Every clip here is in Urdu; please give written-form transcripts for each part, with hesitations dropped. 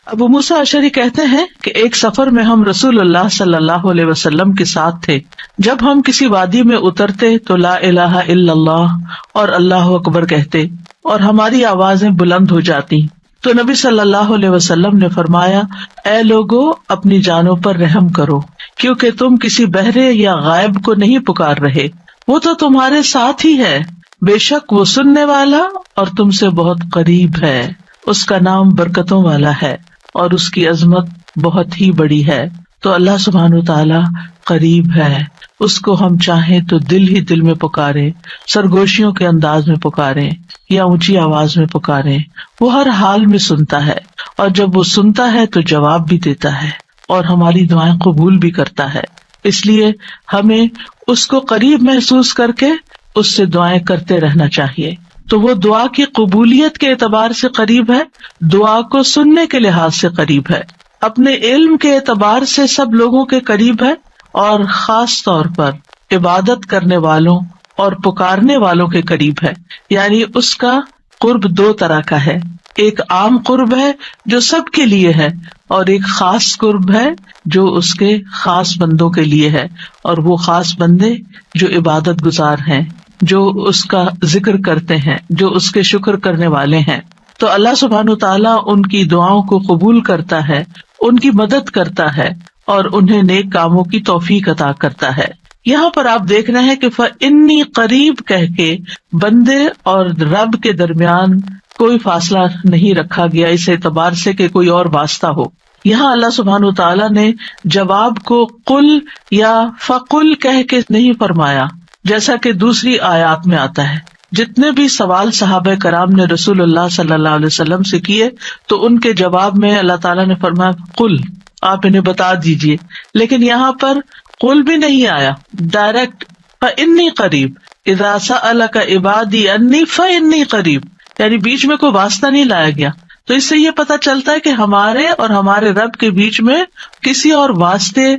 ابو موسیٰ اشعری کہتے ہیں کہ ایک سفر میں ہم رسول اللہ صلی اللہ علیہ وسلم کے ساتھ تھے. جب ہم کسی وادی میں اترتے تو لا الہ الا اللہ اور اللہ اکبر کہتے اور ہماری آوازیں بلند ہو جاتی. تو نبی صلی اللہ علیہ وسلم نے فرمایا، اے لوگو اپنی جانوں پر رحم کرو، کیونکہ تم کسی بہرے یا غائب کو نہیں پکار رہے، وہ تو تمہارے ساتھ ہی ہے، بے شک وہ سننے والا اور تم سے بہت قریب ہے. اس کا نام برکتوں والا ہے اور اس کی عظمت بہت ہی بڑی ہے. تو اللہ سبحانہ وتعالی قریب ہے، اس کو ہم چاہیں تو دل ہی دل میں پکاریں، سرگوشیوں کے انداز میں پکاریں یا اونچی آواز میں پکاریں، وہ ہر حال میں سنتا ہے، اور جب وہ سنتا ہے تو جواب بھی دیتا ہے اور ہماری دعائیں قبول بھی کرتا ہے. اس لیے ہمیں اس کو قریب محسوس کر کے اس سے دعائیں کرتے رہنا چاہیے. تو وہ دعا کی قبولیت کے اعتبار سے قریب ہے، دعا کو سننے کے لحاظ سے قریب ہے، اپنے علم کے اعتبار سے سب لوگوں کے قریب ہے، اور خاص طور پر عبادت کرنے والوں اور پکارنے والوں کے قریب ہے. یعنی اس کا قرب دو طرح کا ہے، ایک عام قرب ہے جو سب کے لیے ہے، اور ایک خاص قرب ہے جو اس کے خاص بندوں کے لیے ہے، اور وہ خاص بندے جو عبادت گزار ہیں، جو اس کا ذکر کرتے ہیں، جو اس کے شکر کرنے والے ہیں. تو اللہ سبحانہ وتعالیٰ ان کی دعاؤں کو قبول کرتا ہے، ان کی مدد کرتا ہے اور انہیں نیک کاموں کی توفیق عطا کرتا ہے. یہاں پر آپ دیکھ رہے ہیں کہ فَإِنِّي قریب کہہ کے بندے اور رب کے درمیان کوئی فاصلہ نہیں رکھا گیا اس اعتبار سے کہ کوئی اور واسطہ ہو. یہاں اللہ سبحانہ وتعالیٰ نے جواب کو قل یا فقل کہہ کے نہیں فرمایا، جیسا کہ دوسری آیات میں آتا ہے. جتنے بھی سوال صحابہ کرام نے رسول اللہ صلی اللہ علیہ وسلم سے کیے تو ان کے جواب میں اللہ تعالیٰ نے فرمایا قل، آپ انہیں بتا دیجئے. لیکن یہاں پر قل بھی نہیں آیا، ڈائریکٹ فإنی قریب، اذا سألک عبادی انی فإنی قریب، یعنی بیچ میں کوئی واسطہ نہیں لایا گیا. تو اس سے یہ پتہ چلتا ہے کہ ہمارے اور ہمارے رب کے بیچ میں کسی اور واسطے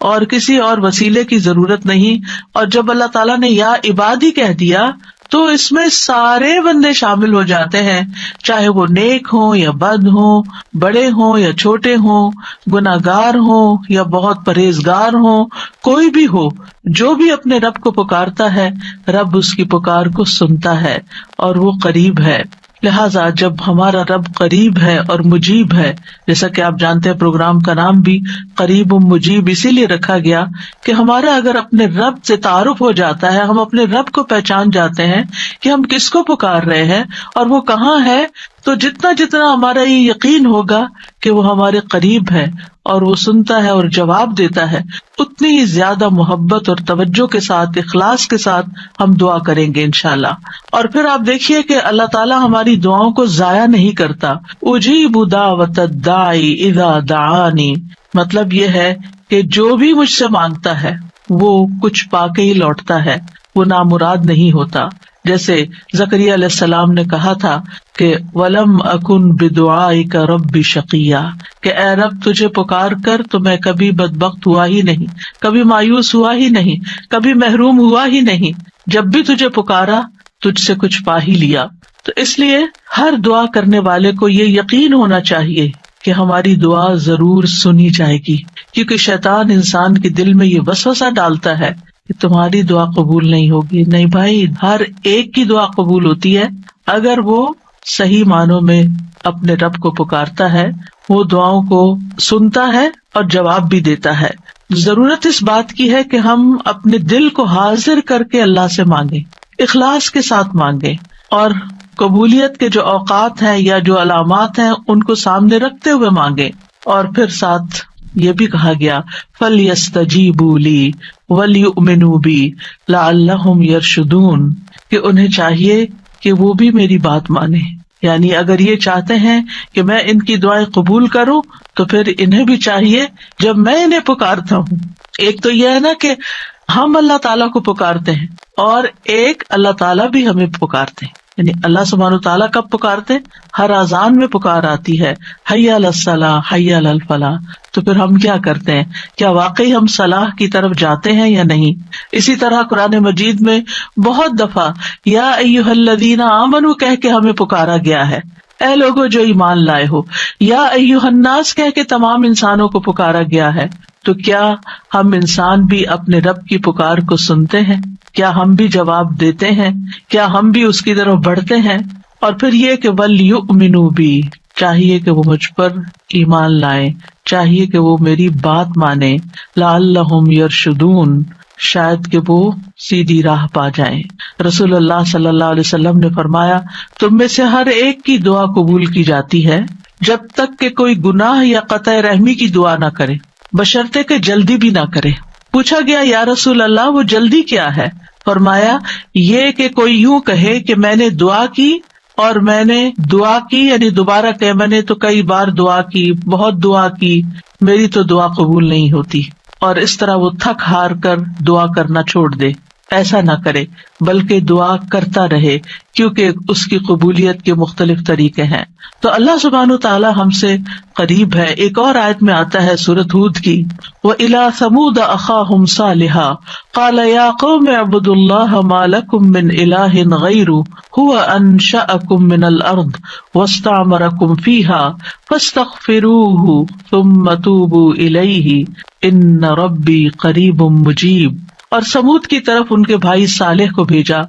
اور کسی اور وسیلے کی ضرورت نہیں. اور جب اللہ تعالیٰ نے یا عبادی کہہ دیا تو اس میں سارے بندے شامل ہو جاتے ہیں، چاہے وہ نیک ہوں یا بد ہوں، بڑے ہوں یا چھوٹے ہوں، گناہگار ہوں یا بہت پرہیزگار ہوں، کوئی بھی ہو، جو بھی اپنے رب کو پکارتا ہے رب اس کی پکار کو سنتا ہے اور وہ قریب ہے. لہٰذا جب ہمارا رب قریب ہے اور مجیب ہے، جیسا کہ آپ جانتے ہیں پروگرام کا نام بھی قریب و مجیب اسی لیے رکھا گیا کہ ہمارا اگر اپنے رب سے تعارف ہو جاتا ہے، ہم اپنے رب کو پہچان جاتے ہیں کہ ہم کس کو پکار رہے ہیں اور وہ کہاں ہے، تو جتنا جتنا ہمارا یہ یقین ہوگا کہ وہ ہمارے قریب ہے اور وہ سنتا ہے اور جواب دیتا ہے، اتنی ہی زیادہ محبت اور توجہ کے ساتھ، اخلاص کے ساتھ ہم دعا کریں گے انشاءاللہ. اور پھر آپ دیکھیے کہ اللہ تعالیٰ ہماری دعاؤں کو ضائع نہیں کرتا. اجیب دعوت الداعی اذا دعانی، مطلب یہ ہے کہ جو بھی مجھ سے مانگتا ہے وہ کچھ پا کے ہی لوٹتا ہے، وہ نامراد نہیں ہوتا. جیسے زکریا علیہ السلام نے کہا تھا کہ وَلَمْ أَكُنْ بِدُعَائِكَ رَبِّ شَقِيًّا، کہ اے رب تجھے پکار کر تو میں کبھی بدبخت ہوا ہی نہیں، کبھی مایوس ہوا ہی نہیں، کبھی محروم ہوا ہی نہیں. جب بھی تجھے پکارا تجھ سے کچھ پا ہی لیا. تو اس لیے ہر دعا کرنے والے کو یہ یقین ہونا چاہیے کہ ہماری دعا ضرور سنی جائے گی، کیونکہ شیطان انسان کے دل میں یہ وسوسہ ڈالتا ہے کہ تمہاری دعا قبول نہیں ہوگی. نہیں بھائی، ہر ایک کی دعا قبول ہوتی ہے اگر وہ صحیح معنوں میں اپنے رب کو پکارتا ہے، وہ دعاؤں کو سنتا ہے اور جواب بھی دیتا ہے. ضرورت اس بات کی ہے کہ ہم اپنے دل کو حاضر کر کے اللہ سے مانگیں، اخلاص کے ساتھ مانگیں، اور قبولیت کے جو اوقات ہیں یا جو علامات ہیں ان کو سامنے رکھتے ہوئے مانگیں. اور پھر ساتھ یہ بھی کہا گیا فَلْيَسْتَجِيبُوا لِي وَلْيُؤْمِنُوا بِي لَعَلَّهُمْ يَرْشُدُونَ، کہ انہیں چاہیے کہ وہ بھی میری بات مانیں. یعنی اگر یہ چاہتے ہیں کہ میں ان کی دعائیں قبول کروں تو پھر انہیں بھی چاہیے جب میں انہیں پکارتا ہوں، ایک تو یہ ہے نا کہ ہم اللہ تعالیٰ کو پکارتے ہیں، اور ایک اللہ تعالیٰ بھی ہمیں پکارتے ہیں. یعنی اللہ سبحانہ وتعالیٰ کب پکارتے؟ ہر اذان میں پکار آتی ہے، حی علی الصلاۃ حی علی الفلاح. تو پھر ہم کیا کرتے ہیں؟ کیا واقعی ہم صلاح کی طرف جاتے ہیں یا نہیں؟ اسی طرح قرآن مجید میں بہت دفعہ یا ایھا الذین آمنوا کہہ کے ہمیں پکارا گیا ہے. اے لوگو جو ایمان لائے ہو، یا ایھا الناس کہہ کے تمام انسانوں کو پکارا گیا ہے، تو کیا ہم انسان بھی اپنے رب کی پکار کو سنتے ہیں؟ کیا ہم بھی جواب دیتے ہیں؟ کیا ہم بھی اس کی طرف بڑھتے ہیں؟ اور پھر یہ کہ وَلْيُؤْمِنُوا بِی، چاہیے کہ وہ مجھ پر ایمان لائیں، چاہیے کہ وہ میری بات مانیں، لعلہم یرشدون، شاید کہ وہ سیدھی راہ پا جائیں۔ رسول اللہ صلی اللہ علیہ وسلم نے فرمایا، تم میں سے ہر ایک کی دعا قبول کی جاتی ہے جب تک کہ کوئی گناہ یا قطع رحمی کی دعا نہ کرے، بشرطے کہ جلدی بھی نہ کرے۔ پوچھا گیا یا رسول اللہ وہ جلدی کیا ہے؟ فرمایا یہ کہ کوئی یوں کہے کہ میں نے دعا کی اور میں نے دعا کی، یعنی دوبارہ کہ میں نے تو کئی بار دعا کی، بہت دعا کی، میری تو دعا قبول نہیں ہوتی، اور اس طرح وہ تھک ہار کر دعا کرنا چھوڑ دے۔ ایسا نہ کرے بلکہ دعا کرتا رہے، کیونکہ اس کی قبولیت کے مختلف طریقے ہیں۔ تو اللہ سبحانہ تعالیٰ ہم سے قریب ہے۔ ایک اور آیت میں آتا ہے سورۃ ہود کی، وَإِلَىٰ ثَمُودَ أَخَاهُمْ صَالِحًا قَالَ يَا قَوْمِ اعْبُدُوا اللَّهَ مَا لَكُم مِّنْ إِلَٰهٍ غَيْرُهُ هُوَ أَنشَأَكُم مِّنَ الْأَرْضِ وَاسْتَعْمَرَكُمْ فِيهَا فَاسْتَغْفِرُوهُ ثُمَّ تُوبُوا إِلَيْهِ إِنَّ رَبِّي قَرِيبٌ مُّجِيبٌ۔ اور سمود کی طرف ان کے بھائی صالح کو بھیجا،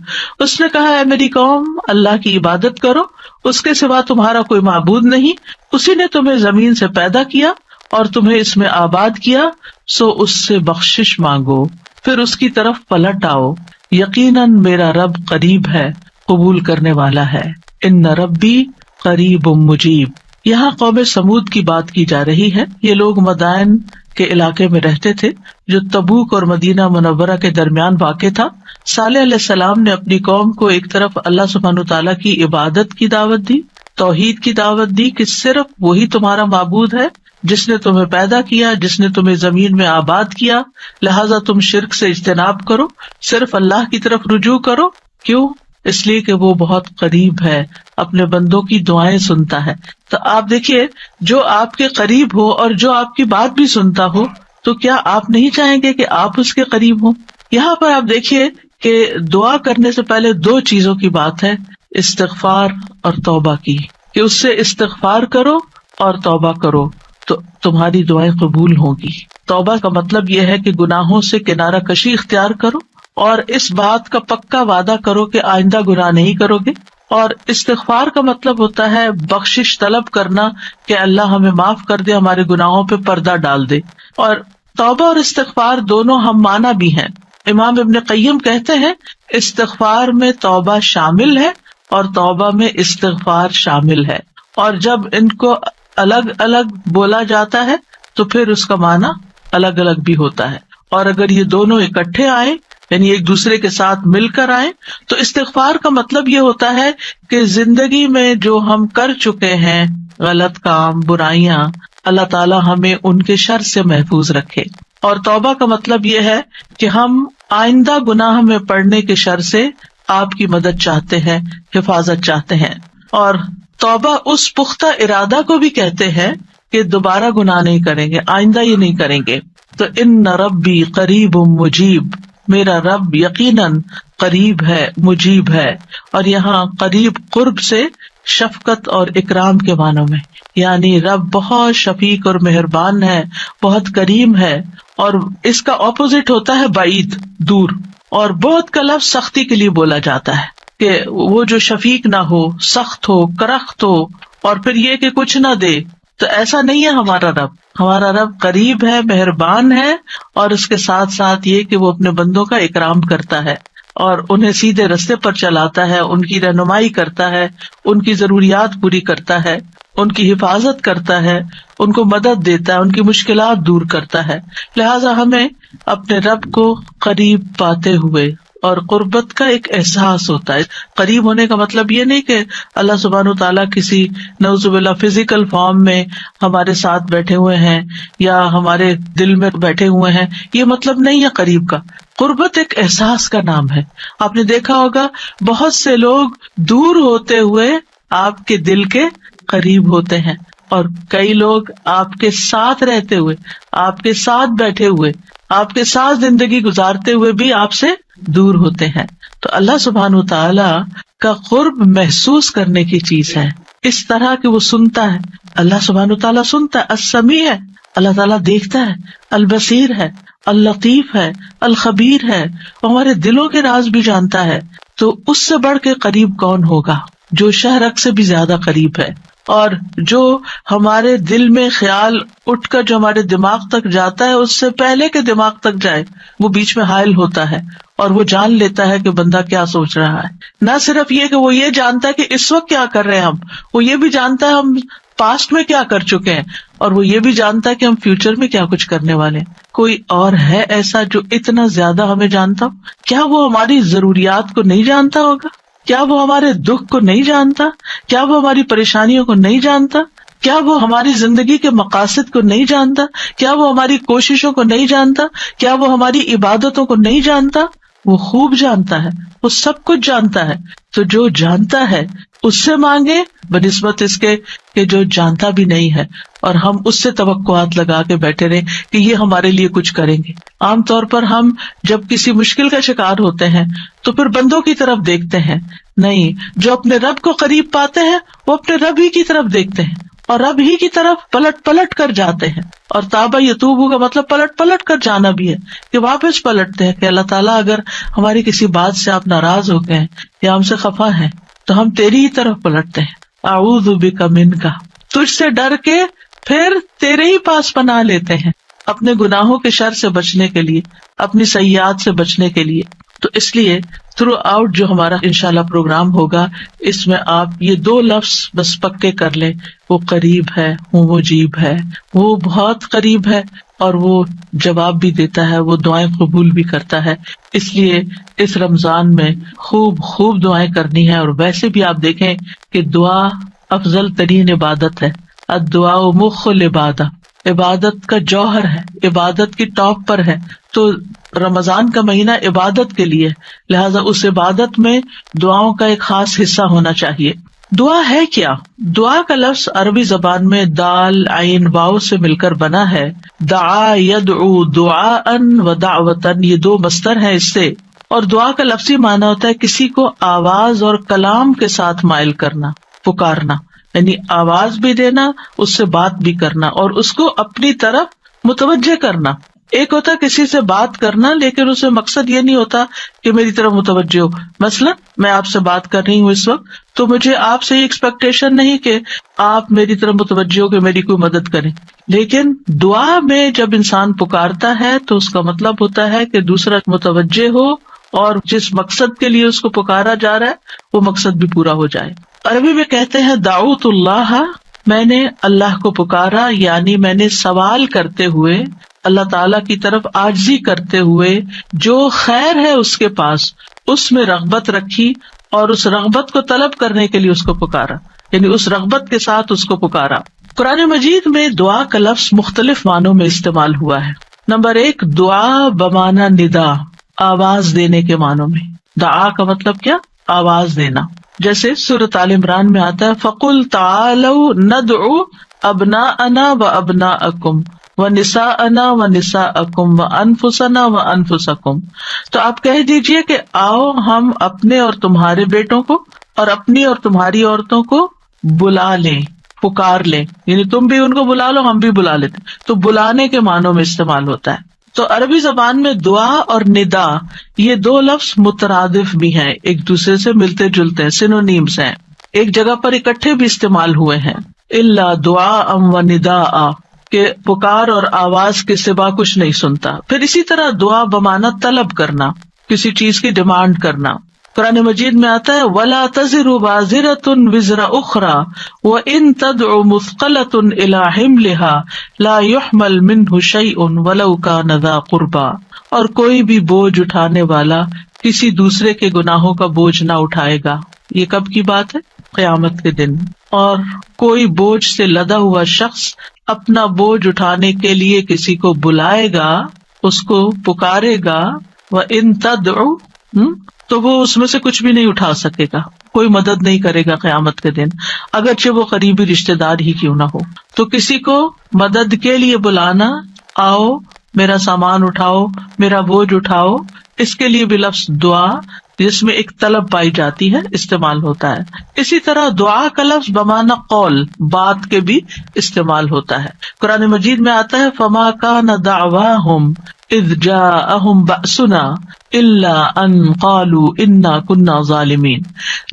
اس نے کہا اے میری قوم، اللہ کی عبادت کرو، اس کے سوا تمہارا کوئی معبود نہیں، اسی نے تمہیں زمین سے پیدا کیا اور تمہیں اس میں آباد کیا، سو اس سے بخشش مانگو، پھر اس کی طرف پلٹ آؤ، یقیناً میرا رب قریب ہے، قبول کرنے والا ہے۔ ان ربی قریب مجیب۔ یہاں قوم سمود کی بات کی جا رہی ہے۔ یہ لوگ مدائن کے علاقے میں رہتے تھے جو تبوک اور مدینہ منورہ کے درمیان واقع تھا۔ صالح علیہ السلام نے اپنی قوم کو ایک طرف اللہ سبحانہ تعالیٰ کی عبادت کی دعوت دی، توحید کی دعوت دی کہ صرف وہی تمہارا معبود ہے جس نے تمہیں پیدا کیا، جس نے تمہیں زمین میں آباد کیا، لہٰذا تم شرک سے اجتناب کرو، صرف اللہ کی طرف رجوع کرو۔ کیوں؟ اس لیے کہ وہ بہت قریب ہے، اپنے بندوں کی دعائیں سنتا ہے۔ تو آپ دیکھیے، جو آپ کے قریب ہو اور جو آپ کی بات بھی سنتا ہو، تو کیا آپ نہیں چاہیں گے کہ آپ اس کے قریب ہوں؟ یہاں پر آپ دیکھیے کہ دعا کرنے سے پہلے دو چیزوں کی بات ہے، استغفار اور توبہ کی، کہ اس سے استغفار کرو اور توبہ کرو تو تمہاری دعائیں قبول ہوں گی۔ توبہ کا مطلب یہ ہے کہ گناہوں سے کنارہ کشی اختیار کرو اور اس بات کا پکا وعدہ کرو کہ آئندہ گناہ نہیں کرو گے، اور استغفار کا مطلب ہوتا ہے بخشش طلب کرنا کہ اللہ ہمیں معاف کر دے، ہمارے گناہوں پہ پردہ ڈال دے۔ اور توبہ اور استغفار دونوں ہم معنی بھی ہیں۔ امام ابن قیم کہتے ہیں استغفار میں توبہ شامل ہے اور توبہ میں استغفار شامل ہے، اور جب ان کو الگ الگ بولا جاتا ہے تو پھر اس کا معنی الگ الگ بھی ہوتا ہے، اور اگر یہ دونوں اکٹھے آئیں یعنی ایک دوسرے کے ساتھ مل کر آئیں تو استغفار کا مطلب یہ ہوتا ہے کہ زندگی میں جو ہم کر چکے ہیں غلط کام، برائیاں، اللہ تعالی ہمیں ان کے شر سے محفوظ رکھے، اور توبہ کا مطلب یہ ہے کہ ہم آئندہ گناہ میں پڑنے کے شر سے آپ کی مدد چاہتے ہیں، حفاظت چاہتے ہیں۔ اور توبہ اس پختہ ارادہ کو بھی کہتے ہیں کہ دوبارہ گناہ نہیں کریں گے، آئندہ یہ نہیں کریں گے۔ تو ان ربی قریب مجیب، میرا رب یقیناً قریب ہے، مجیب ہے، اور یہاں قریب قرب سے شفقت اور اکرام کے معنوں میں، یعنی رب بہت شفیق اور مہربان ہے، بہت کریم ہے، اور اس کا اپوزٹ ہوتا ہے بعید، دور۔ اور بہت کا لفظ سختی کے لیے بولا جاتا ہے کہ وہ جو شفیق نہ ہو، سخت ہو، کرخت ہو، اور پھر یہ کہ کچھ نہ دے، تو ایسا نہیں ہے ہمارا رب۔ ہمارا رب قریب ہے، مہربان ہے، اور اس کے ساتھ ساتھ یہ کہ وہ اپنے بندوں کا اکرام کرتا ہے اور انہیں سیدھے رستے پر چلاتا ہے، ان کی رہنمائی کرتا ہے، ان کی ضروریات پوری کرتا ہے، ان کی حفاظت کرتا ہے، ان کو مدد دیتا ہے، ان کی مشکلات دور کرتا ہے۔ لہٰذا ہمیں اپنے رب کو قریب پاتے ہوئے، اور قربت کا ایک احساس ہوتا ہے۔ قریب ہونے کا مطلب یہ نہیں کہ اللہ سبحانہ تعالیٰ کسی نعوذ باللہ فزیکل فارم میں ہمارے ساتھ بیٹھے ہوئے ہیں یا ہمارے دل میں بیٹھے ہوئے ہیں، یہ مطلب نہیں ہے قریب کا۔ قربت ایک احساس کا نام ہے۔ آپ نے دیکھا ہوگا بہت سے لوگ دور ہوتے ہوئے آپ کے دل کے قریب ہوتے ہیں، اور کئی لوگ آپ کے ساتھ رہتے ہوئے، آپ کے ساتھ بیٹھے ہوئے، آپ کے ساتھ زندگی گزارتے ہوئے بھی آپ سے دور ہوتے ہیں۔ تو اللہ سبحانہ تعالی کا قرب محسوس کرنے کی چیز ہے، اس طرح کہ وہ سنتا ہے. اللہ سبحانہ تعالیٰ سنتا ہے، السمیع ہے، اللہ تعالیٰ دیکھتا ہے، البصیر ہے، اللطیف ہے، الخبیر ہے، وہ ہمارے دلوں کے راز بھی جانتا ہے. تو اس سے بڑھ کے قریب کون ہوگا جو شہرک سے بھی زیادہ قریب ہے، اور جو ہمارے دل میں خیال اٹھ کر جو ہمارے دماغ تک جاتا ہے اس سے پہلے کہ دماغ تک جائے وہ بیچ میں حائل ہوتا ہے اور وہ جان لیتا ہے کہ بندہ کیا سوچ رہا ہے. نہ صرف یہ کہ وہ یہ جانتا ہے کہ اس وقت کیا کر رہے ہیں ہم، وہ یہ بھی جانتا ہے ہم پاسٹ میں کیا کر چکے ہیں، اور وہ یہ بھی جانتا ہے کہ ہم فیوچر میں کیا کچھ کرنے والے ہیں. کوئی اور ہے ایسا جو اتنا زیادہ ہمیں جانتا ہو؟ کیا وہ ہماری ضروریات کو نہیں جانتا ہوگا؟ کیا وہ ہمارے دکھ کو نہیں جانتا؟ کیا وہ ہماری پریشانیوں کو نہیں جانتا؟ کیا وہ ہماری زندگی کے مقاصد کو نہیں جانتا؟ کیا وہ ہماری کوششوں کو نہیں جانتا؟ کیا وہ ہماری عبادتوں کو نہیں جانتا؟ وہ خوب جانتا ہے، وہ سب کچھ جانتا ہے. تو جو جانتا ہے اس سے مانگے بنسبت اس کے کہ جو جانتا بھی نہیں ہے اور ہم اس سے توقعات لگا کے بیٹھے رہے کہ یہ ہمارے لیے کچھ کریں گے. عام طور پر ہم جب کسی مشکل کا شکار ہوتے ہیں تو پھر بندوں کی طرف دیکھتے ہیں، نہیں، جو اپنے رب کو قریب پاتے ہیں وہ اپنے رب ہی کی طرف دیکھتے ہیں اور رب ہی کی طرف پلٹ پلٹ کر جاتے ہیں. اور تابا یتوبو کا مطلب پلٹ پلٹ کر جانا بھی ہے کہ واپس پلٹتے ہیں کہ اللہ تعالیٰ اگر ہماری کسی بات سے آپ ناراض ہو گئے ہیں یا ہم سے خفا ہیں تو ہم تیری ہی طرف پلٹتے ہیں. اعوذ بک منک، تجھ سے ڈر کے پھر تیرے ہی پاس پناہ لیتے ہیں اپنے گناہوں کے شر سے بچنے کے لیے، اپنی سیئات سے بچنے کے لیے. تو اس لیے تھرو آؤٹ جو ہمارا انشاءاللہ پروگرام ہوگا اس میں آپ یہ 2 لفظ بس پکے کر لیں، وہ قریب ہے، وہ مجیب ہے، وہ بہت قریب ہے اور وہ جواب بھی دیتا ہے، وہ دعائیں قبول بھی کرتا ہے. اس لیے اس رمضان میں خوب خوب دعائیں کرنی ہے. اور ویسے بھی آپ دیکھیں کہ دعا افضل ترین عبادت ہے. الدعاء مخ العبادہ، عبادت کا جوہر ہے، عبادت کی ٹاپ پر ہے. تو رمضان کا مہینہ عبادت کے لیے، لہٰذا اس عبادت میں دعاؤں کا ایک خاص حصہ ہونا چاہیے. دعا ہے کیا؟ دعا کا لفظ عربی زبان میں دال عین واو سے مل کر بنا ہے. دعا یدعو دعاء و دعوتن، یہ 2 مصدر ہیں اس سے. اور دعا کا لفظی معنی ہوتا ہے کسی کو آواز اور کلام کے ساتھ مائل کرنا، پکارنا، یعنی آواز بھی دینا، اس سے بات بھی کرنا اور اس کو اپنی طرف متوجہ کرنا. ایک ہوتا ہے کسی سے بات کرنا لیکن اس میں مقصد یہ نہیں ہوتا کہ میری طرف متوجہ ہو. مثلا میں آپ سے بات کر رہی ہوں اس وقت تو مجھے آپ سے یہ ایکسپیکٹیشن نہیں کہ آپ میری طرف متوجہ ہو کہ میری کوئی مدد کریں. لیکن دعا میں جب انسان پکارتا ہے تو اس کا مطلب ہوتا ہے کہ دوسرا متوجہ ہو اور جس مقصد کے لیے اس کو پکارا جا رہا ہے وہ مقصد بھی پورا ہو جائے. عربی میں کہتے ہیں دعوت اللہ، میں نے اللہ کو پکارا، یعنی میں نے سوال کرتے ہوئے، اللہ تعالیٰ کی طرف عاجزی کرتے ہوئے جو خیر ہے اس کے پاس اس میں رغبت رکھی اور اس رغبت کو طلب کرنے کے لیے اس کو پکارا، یعنی اس رغبت کے ساتھ اس کو پکارا. قرآن مجید میں دعا کا لفظ مختلف معنوں میں استعمال ہوا ہے. نمبر 1 دعا بمعنی ندا، آواز دینے کے معنوں میں. دعا کا مطلب کیا؟ آواز دینا. جیسے سورۃ آل عمران میں آتا ہے فَقُلْ تَعَالَوْا نَدْعُ أَبْنَاءَنَا وَأَبْنَاءَكُمْ وَنِسَاءَنَا وَنِسَاءَكُمْ وَأَنفُسَنَا وَأَنفُسَكُمْ. تو آپ کہہ دیجئے کہ آؤ ہم اپنے اور تمہارے بیٹوں کو اور اپنی اور تمہاری عورتوں کو بلا لیں، پکار لیں، یعنی تم بھی ان کو بلا لو، ہم بھی بلا لیتے. تو بلانے کے معنوں میں استعمال ہوتا ہے. تو عربی زبان میں دعا اور ندا یہ 2 لفظ مترادف بھی ہیں، ایک دوسرے سے ملتے جلتے ہیں، سینونیمز ہیں، ایک جگہ پر اکٹھے بھی استعمال ہوئے ہیں. الا دعاء و نداء، کہ پکار اور آواز کے سوا کچھ نہیں سنتا. پھر اسی طرح دعا بمعنی طلب کرنا، کسی چیز کی ڈیمانڈ کرنا. قرآن مجید میں آتا ہے وَلَا تَزِرُ وَازِرَةٌ وِزْرَ أُخْرَى وَإِن تَدْعُ مُثْقَلَةٌ إِلَىٰ حِمْلِهَا لَا يُحْمَلْ مِنْهُ شَيْءٌ وَلَوْ كَانَ ذَا قُرْبَىٰ. اور کوئی بھی بوجھ اٹھانے والا کسی دوسرے کے گناہوں کا بوجھ نہ اٹھائے گا. یہ کب کی بات ہے؟ قیامت کے دن. اور کوئی بوجھ سے لدا ہوا شخص اپنا بوجھ اٹھانے کے لیے کسی کو بلائے گا، اس کو پکارے گا، وَإِن تَدْعُ، تو وہ اس میں سے کچھ بھی نہیں اٹھا سکے گا، کوئی مدد نہیں کرے گا قیامت کے دن، اگرچہ وہ قریبی رشتے دار ہی کیوں نہ ہو. تو کسی کو مدد کے لیے بلانا، آؤ میرا سامان اٹھاؤ، میرا بوجھ اٹھاؤ، اس کے لیے بھی لفظ دعا جس میں ایک طلب پائی جاتی ہے استعمال ہوتا ہے. اسی طرح دعا کا لفظ بمعنی قول بات کے بھی استعمال ہوتا ہے. قرآن مجید میں آتا ہے فما کان دعواہم اذ جاءہم بأسنا الا ان قالوا انا كنا ظالمین.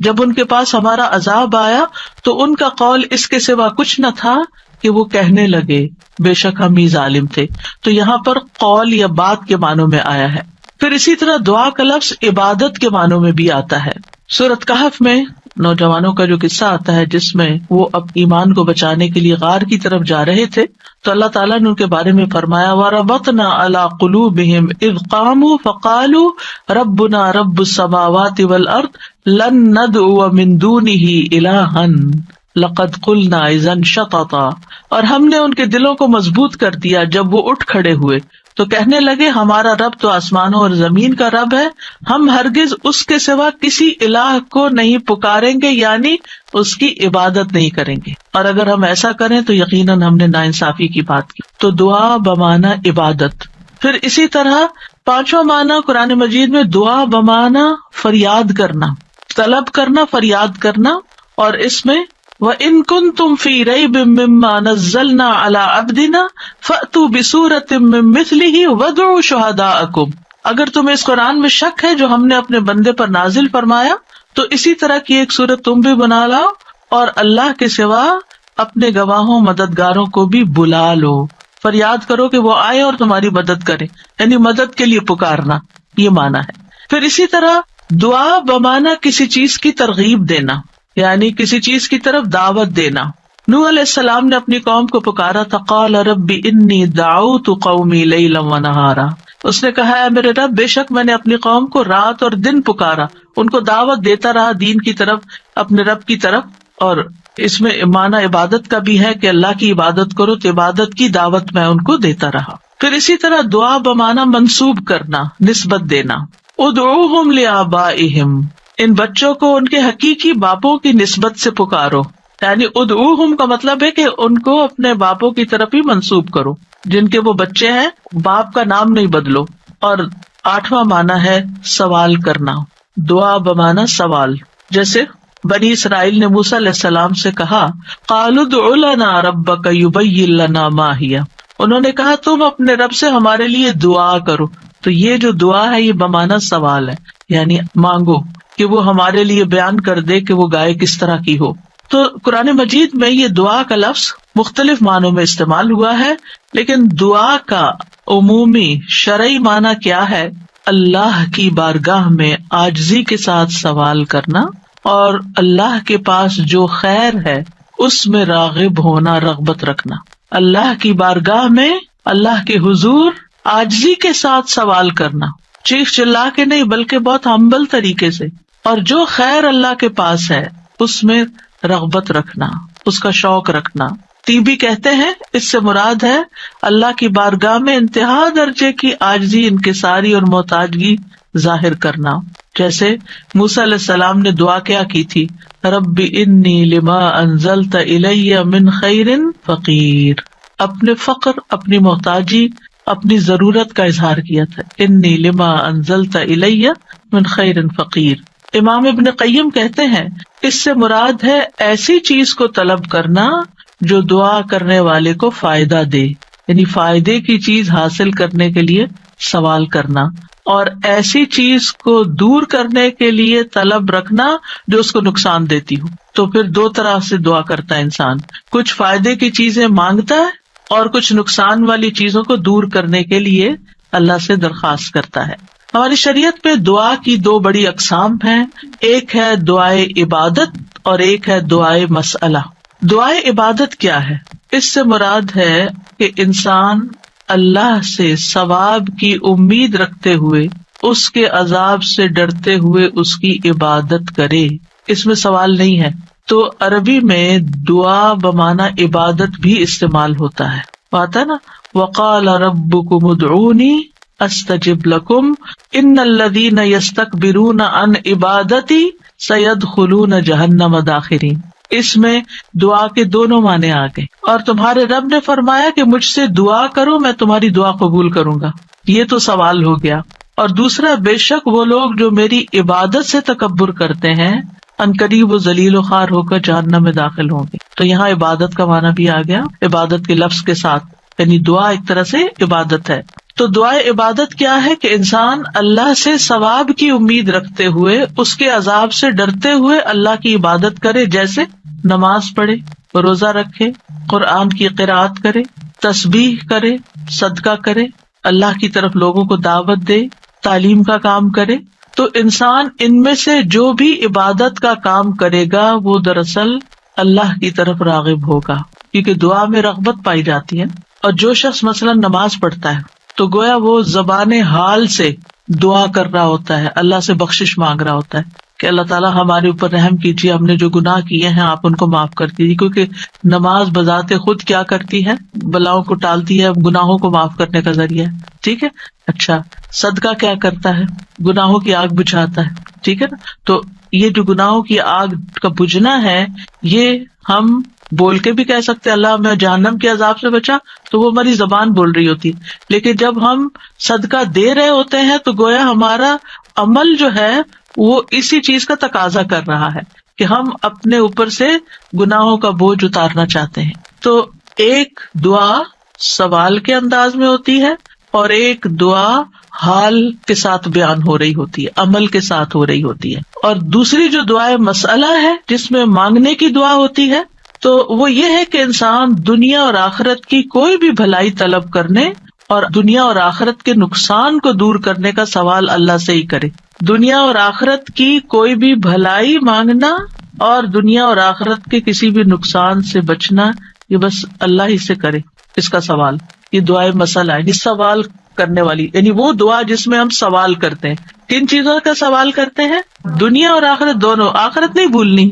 جب ان کے پاس ہمارا عذاب آیا تو ان کا قول اس کے سوا کچھ نہ تھا کہ وہ کہنے لگے بے شک ہم ہی ظالم تھے. تو یہاں پر قول یا بات کے معنوں میں آیا ہے. پھر اسی طرح دعا کا لفظ عبادت کے معنوں میں بھی آتا ہے. سورۃ کہف میں نوجوانوں کا جو قصہ آتا ہے جس میں وہ اب ایمان کو بچانے کے لیے غار کی طرف جا رہے تھے تو اللہ تعالیٰ نے ان کے بارے میں فرمایا وَرَبَطْنَا عَلَىٰ قُلُوبِهِمْ إِذْ قَامُوا فَقَالُوا رَبُّنَا رَبُّ السَّمَاوَاتِ وَالْأَرْضِ لَن نَّدْعُوَ مِن دُونِهِ إِلَٰهًا لَقَدْ قُلْنَا إِذًا شَطَطًا. اور ہم نے ان کے دلوں کو مضبوط کر دیا جب وہ اٹھ کھڑے ہوئے تو کہنے لگے ہمارا رب تو آسمانوں اور زمین کا رب ہے، ہم ہرگز اس کے سوا کسی الہ کو نہیں پکاریں گے، یعنی اس کی عبادت نہیں کریں گے، اور اگر ہم ایسا کریں تو یقیناً ہم نے ناانصافی کی بات کی. تو دعا بمعنی عبادت. پھر اسی طرح پانچواں معنی قرآن مجید میں دعا بمعنی فریاد کرنا، طلب کرنا، فریاد کرنا. اور اس میں وَإِن كُنتُمْ فِي رَيْبٍ مِّمَّا نَزَّلْنَا عَلَىٰ عَبْدِنَا فَأْتُوا بِسُورَةٍ مِّن مِّثْلِهِ وَادْعُوا شُهَدَاءَكُمْ. اگر تمہیں اس قرآن میں شک ہے جو ہم نے اپنے بندے پر نازل فرمایا تو اسی طرح کی ایک سورت تم بھی بنا لاؤ اور اللہ کے سوا اپنے گواہوں مددگاروں کو بھی بلا لو. فریاد کرو کہ وہ آئے اور تمہاری مدد کرے، یعنی مدد کے لیے پکارنا، یہ معنی ہے. پھر اسی طرح دعا بمعنی کسی چیز کی ترغیب دینا، یعنی کسی چیز کی طرف دعوت دینا. نوح علیہ السلام نے اپنی قوم کو پکارا تھا قال رب انی دعوت قومی لیلا ونہارا. اس نے کہا ہے میرے رب بے شک میں نے اپنی قوم کو رات اور دن پکارا، ان کو دعوت دیتا رہا دین کی طرف، اپنے رب کی طرف. اور اس میں معنی عبادت کا بھی ہے کہ اللہ کی عبادت کرو تو عبادت کی دعوت میں ان کو دیتا رہا. پھر اسی طرح دعا بمعنی منسوب کرنا، نسبت دینا. ادعوہم لآبائہم، ان بچوں کو ان کے حقیقی باپوں کی نسبت سے پکارو. یعنی ادعوہم کا مطلب ہے کہ ان کو اپنے باپوں کی طرف ہی منسوب کرو، جن کے وہ بچے ہیں باپ کا نام نہیں بدلو. اور آٹھواں معنی ہے سوال کرنا، دعا بمعنی سوال. جیسے بنی اسرائیل نے موسیٰ علیہ السلام سے کہا قالوا ادع لنا ربک یبین لنا ما ہی، انہوں نے کہا تم اپنے رب سے ہمارے لیے دعا کرو. تو یہ جو دعا ہے یہ بمعنی سوال ہے، یعنی مانگو کہ وہ ہمارے لیے بیان کر دے کہ وہ گائے کس طرح کی ہو. تو قرآن مجید میں یہ دعا کا لفظ مختلف معنوں میں استعمال ہوا ہے، لیکن دعا کا عمومی شرعی معنی کیا ہے؟ اللہ کی بارگاہ میں عاجزی کے ساتھ سوال کرنا اور اللہ کے پاس جو خیر ہے اس میں راغب ہونا، رغبت رکھنا. اللہ کی بارگاہ میں اللہ کے حضور عاجزی کے ساتھ سوال کرنا، چیخ چلا کے نہیں بلکہ بہت ہمبل طریقے سے. اور جو خیر اللہ کے پاس ہے اس میں رغبت رکھنا، اس کا شوق رکھنا. تیبی کہتے ہیں اس سے مراد ہے اللہ کی بارگاہ میں انتہا درجے کی عاجزی، انکساری اور محتاجگی ظاہر کرنا. جیسے موسیٰ علیہ السلام نے دعا کیا کی تھی رب انی لما انزلت الی من خیر فقیر. اپنے فقر، اپنی محتاجی، اپنی ضرورت کا اظہار کیا تھا، انی لما انزلت الی من خیر فقیر. امام ابن قیم کہتے ہیں اس سے مراد ہے ایسی چیز کو طلب کرنا جو دعا کرنے والے کو فائدہ دے، یعنی فائدے کی چیز حاصل کرنے کے لیے سوال کرنا، اور ایسی چیز کو دور کرنے کے لیے طلب رکھنا جو اس کو نقصان دیتی ہو. تو پھر دو طرح سے دعا کرتا ہے انسان، کچھ فائدے کی چیزیں مانگتا ہے اور کچھ نقصان والی چیزوں کو دور کرنے کے لیے اللہ سے درخواست کرتا ہے. ہماری شریعت میں دعا کی دو بڑی اقسام ہیں، ایک ہے دعائے عبادت اور ایک ہے دعائے مسئلہ. دعائے عبادت کیا ہے؟ اس سے مراد ہے کہ انسان اللہ سے ثواب کی امید رکھتے ہوئے، اس کے عذاب سے ڈرتے ہوئے اس کی عبادت کرے، اس میں سوال نہیں ہے. تو عربی میں دعا بمعنی عبادت بھی استعمال ہوتا ہے. آتا نا وقال ربکم ادعونی استجب لکم ان الذین یستکبرون عن عبادتی سیدخلون جہنم داخرین. اس میں دعا کے دونوں معنی آ گئے. اور تمہارے رب نے فرمایا کہ مجھ سے دعا کرو میں تمہاری دعا قبول کروں گا، یہ تو سوال ہو گیا. اور دوسرا بے شک وہ لوگ جو میری عبادت سے تکبر کرتے ہیں عنقریب و ذلیل و خوار ہو کر جہنم میں داخل ہوں گے. تو یہاں عبادت کا معنی بھی آ گیا عبادت کے لفظ کے ساتھ، یعنی دعا ایک طرح سے عبادت ہے. تو دعائے عبادت کیا ہے کہ انسان اللہ سے ثواب کی امید رکھتے ہوئے اس کے عذاب سے ڈرتے ہوئے اللہ کی عبادت کرے، جیسے نماز پڑھے، روزہ رکھے، قرآن کی قرأت کرے، تسبیح کرے، صدقہ کرے، اللہ کی طرف لوگوں کو دعوت دے، تعلیم کا کام کرے. تو انسان ان میں سے جو بھی عبادت کا کام کرے گا وہ دراصل اللہ کی طرف راغب ہوگا، کیونکہ دعا میں رغبت پائی جاتی ہے. اور جو شخص مثلا نماز پڑھتا ہے تو گویا وہ زبان حال سے دعا کر رہا ہوتا ہے، اللہ سے بخشش مانگ رہا ہوتا ہے کہ اللہ تعالیٰ ہمارے اوپر رحم کیجیے، ہم نے جو گناہ کیے ہیں آپ ان کو معاف کر دیجیے. کیونکہ نماز بذات خود کیا کرتی ہے، بلاؤں کو ٹالتی ہے، گناہوں کو معاف کرنے کا ذریعہ ہے. ٹھیک ہے. اچھا، صدقہ کیا کرتا ہے، گناہوں کی آگ بجھاتا ہے. ٹھیک ہے نا. تو یہ جو گناہوں کی آگ کا بجھنا ہے، یہ ہم بول کے بھی کہہ سکتے اللہ میں جہنم کے عذاب سے بچا، تو وہ ہماری زبان بول رہی ہوتی ہے. لیکن جب ہم صدقہ دے رہے ہوتے ہیں تو گویا ہمارا عمل جو ہے وہ اسی چیز کا تقاضا کر رہا ہے کہ ہم اپنے اوپر سے گناہوں کا بوجھ اتارنا چاہتے ہیں. تو ایک دعا سوال کے انداز میں ہوتی ہے اور ایک دعا حال کے ساتھ بیان ہو رہی ہوتی ہے، عمل کے ساتھ ہو رہی ہوتی ہے. اور دوسری جو دعائے مسئلہ ہے جس میں مانگنے کی دعا ہوتی ہے، تو وہ یہ ہے کہ انسان دنیا اور آخرت کی کوئی بھی بھلائی طلب کرنے اور دنیا اور آخرت کے نقصان کو دور کرنے کا سوال اللہ سے ہی کرے. دنیا اور آخرت کی کوئی بھی بھلائی مانگنا اور دنیا اور آخرت کے کسی بھی نقصان سے بچنا، یہ بس اللہ ہی سے کرے اس کا سوال. یہ دعائے مسئلہ ہے، یہ سوال کرنے والی، یعنی وہ دعا جس میں ہم سوال کرتے ہیں. کن چیزوں کا سوال کرتے ہیں؟ دنیا اور آخرت دونوں. آخرت نہیں بھولنی.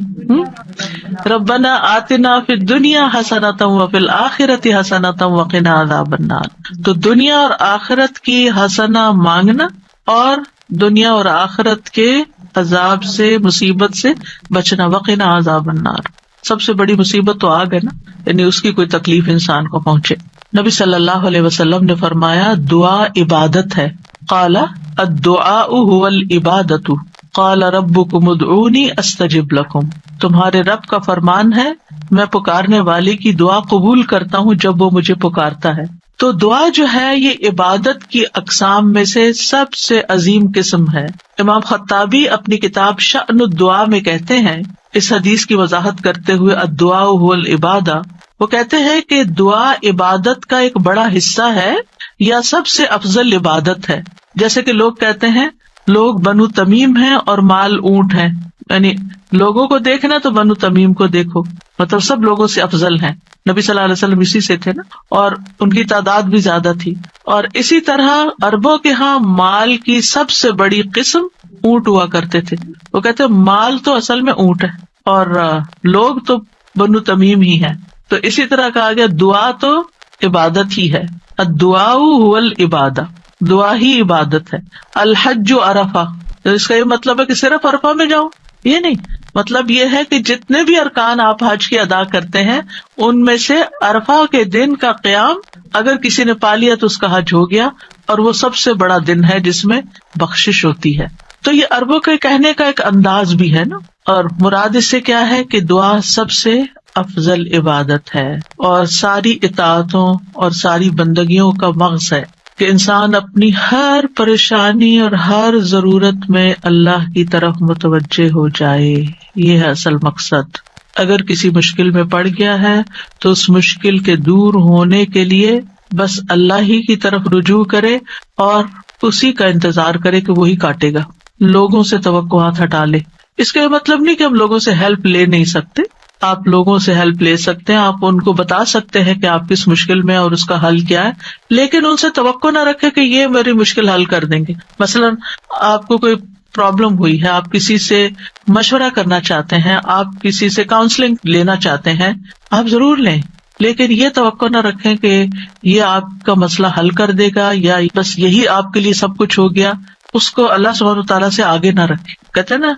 ربنا آتنا فی الدنیا حسنۃ وفی الآخرۃ حسنۃ وقنا عذاب النار. تو دنیا اور آخرت کی حسنہ مانگنا اور دنیا اور آخرت کے عذاب سے، مصیبت سے بچنا. وقنا عذاب النار، سب سے بڑی مصیبت تو آگ ہے نا، یعنی اس کی کوئی تکلیف انسان کو پہنچے. نبی صلی اللہ علیہ وسلم نے فرمایا دعا عبادت ہے. قال الدعاء هو العبادۃ قال ربکم ادعونی استجب لکم. تمہارے رب کا فرمان ہے میں پکارنے والے کی دعا قبول کرتا ہوں جب وہ مجھے پکارتا ہے. تو دعا جو ہے یہ عبادت کی اقسام میں سے سب سے عظیم قسم ہے. امام خطابی اپنی کتاب شأن الدعاء میں کہتے ہیں، اس حدیث کی وضاحت کرتے ہوئے الدعاء هو العبادہ، وہ کہتے ہیں کہ دعا عبادت کا ایک بڑا حصہ ہے یا سب سے افضل عبادت ہے. جیسے کہ لوگ کہتے ہیں لوگ بنو تمیم ہیں اور مال اونٹ ہیں، یعنی لوگوں کو دیکھنا تو بنو تمیم کو دیکھو، مطلب سب لوگوں سے افضل ہیں. نبی صلی اللہ علیہ وسلم اسی سے تھے نا، اور ان کی تعداد بھی زیادہ تھی. اور اسی طرح عربوں کے ہاں مال کی سب سے بڑی قسم اونٹ ہوا کرتے تھے. وہ کہتے ہیں مال تو اصل میں اونٹ ہے اور لوگ تو بنو تمیم ہی ہیں. تو اسی طرح کہا گیا دعا تو عبادت ہی ہے. الدعاء هو العبادہ، دعا ہی عبادت ہے. الحج عرفہ، اس کا یہ مطلب ہے کہ صرف عرفہ میں جاؤ، یہ نہیں. مطلب یہ ہے کہ جتنے بھی ارکان آپ حج کے ادا کرتے ہیں ان میں سے عرفہ کے دن کا قیام اگر کسی نے پا لیا تو اس کا حج ہو گیا، اور وہ سب سے بڑا دن ہے جس میں بخشش ہوتی ہے. تو یہ عربوں کے کہنے کا ایک انداز بھی ہے نا. اور مراد اس سے کیا ہے کہ دعا سب سے افضل عبادت ہے اور ساری اطاعتوں اور ساری بندگیوں کا مغز ہے کہ انسان اپنی ہر پریشانی اور ہر ضرورت میں اللہ کی طرف متوجہ ہو جائے. یہ ہے اصل مقصد. اگر کسی مشکل میں پڑ گیا ہے تو اس مشکل کے دور ہونے کے لیے بس اللہ ہی کی طرف رجوع کرے اور اسی کا انتظار کرے کہ وہی کاٹے گا. لوگوں سے توقعات ہٹا لے. اس کا یہ مطلب نہیں کہ ہم لوگوں سے ہیلپ لے نہیں سکتے، آپ لوگوں سے ہیلپ لے سکتے ہیں، آپ ان کو بتا سکتے ہیں کہ آپ کس مشکل میں اور اس کا حل کیا ہے، لیکن ان سے توقع نہ رکھے کہ یہ میری مشکل حل کر دیں گے. مثلاً آپ کو کوئی پرابلم ہوئی ہے، آپ کسی سے مشورہ کرنا چاہتے ہیں، آپ کسی سے کاؤنسلنگ لینا چاہتے ہیں، آپ ضرور لیں، لیکن یہ توقع نہ رکھیں کہ یہ آپ کا مسئلہ حل کر دے گا یا بس یہی آپ کے لیے سب کچھ ہو گیا. اس کو اللہ سبحانہ وتعالیٰ سے آگے نہ رکھے. کہتے ہیں نا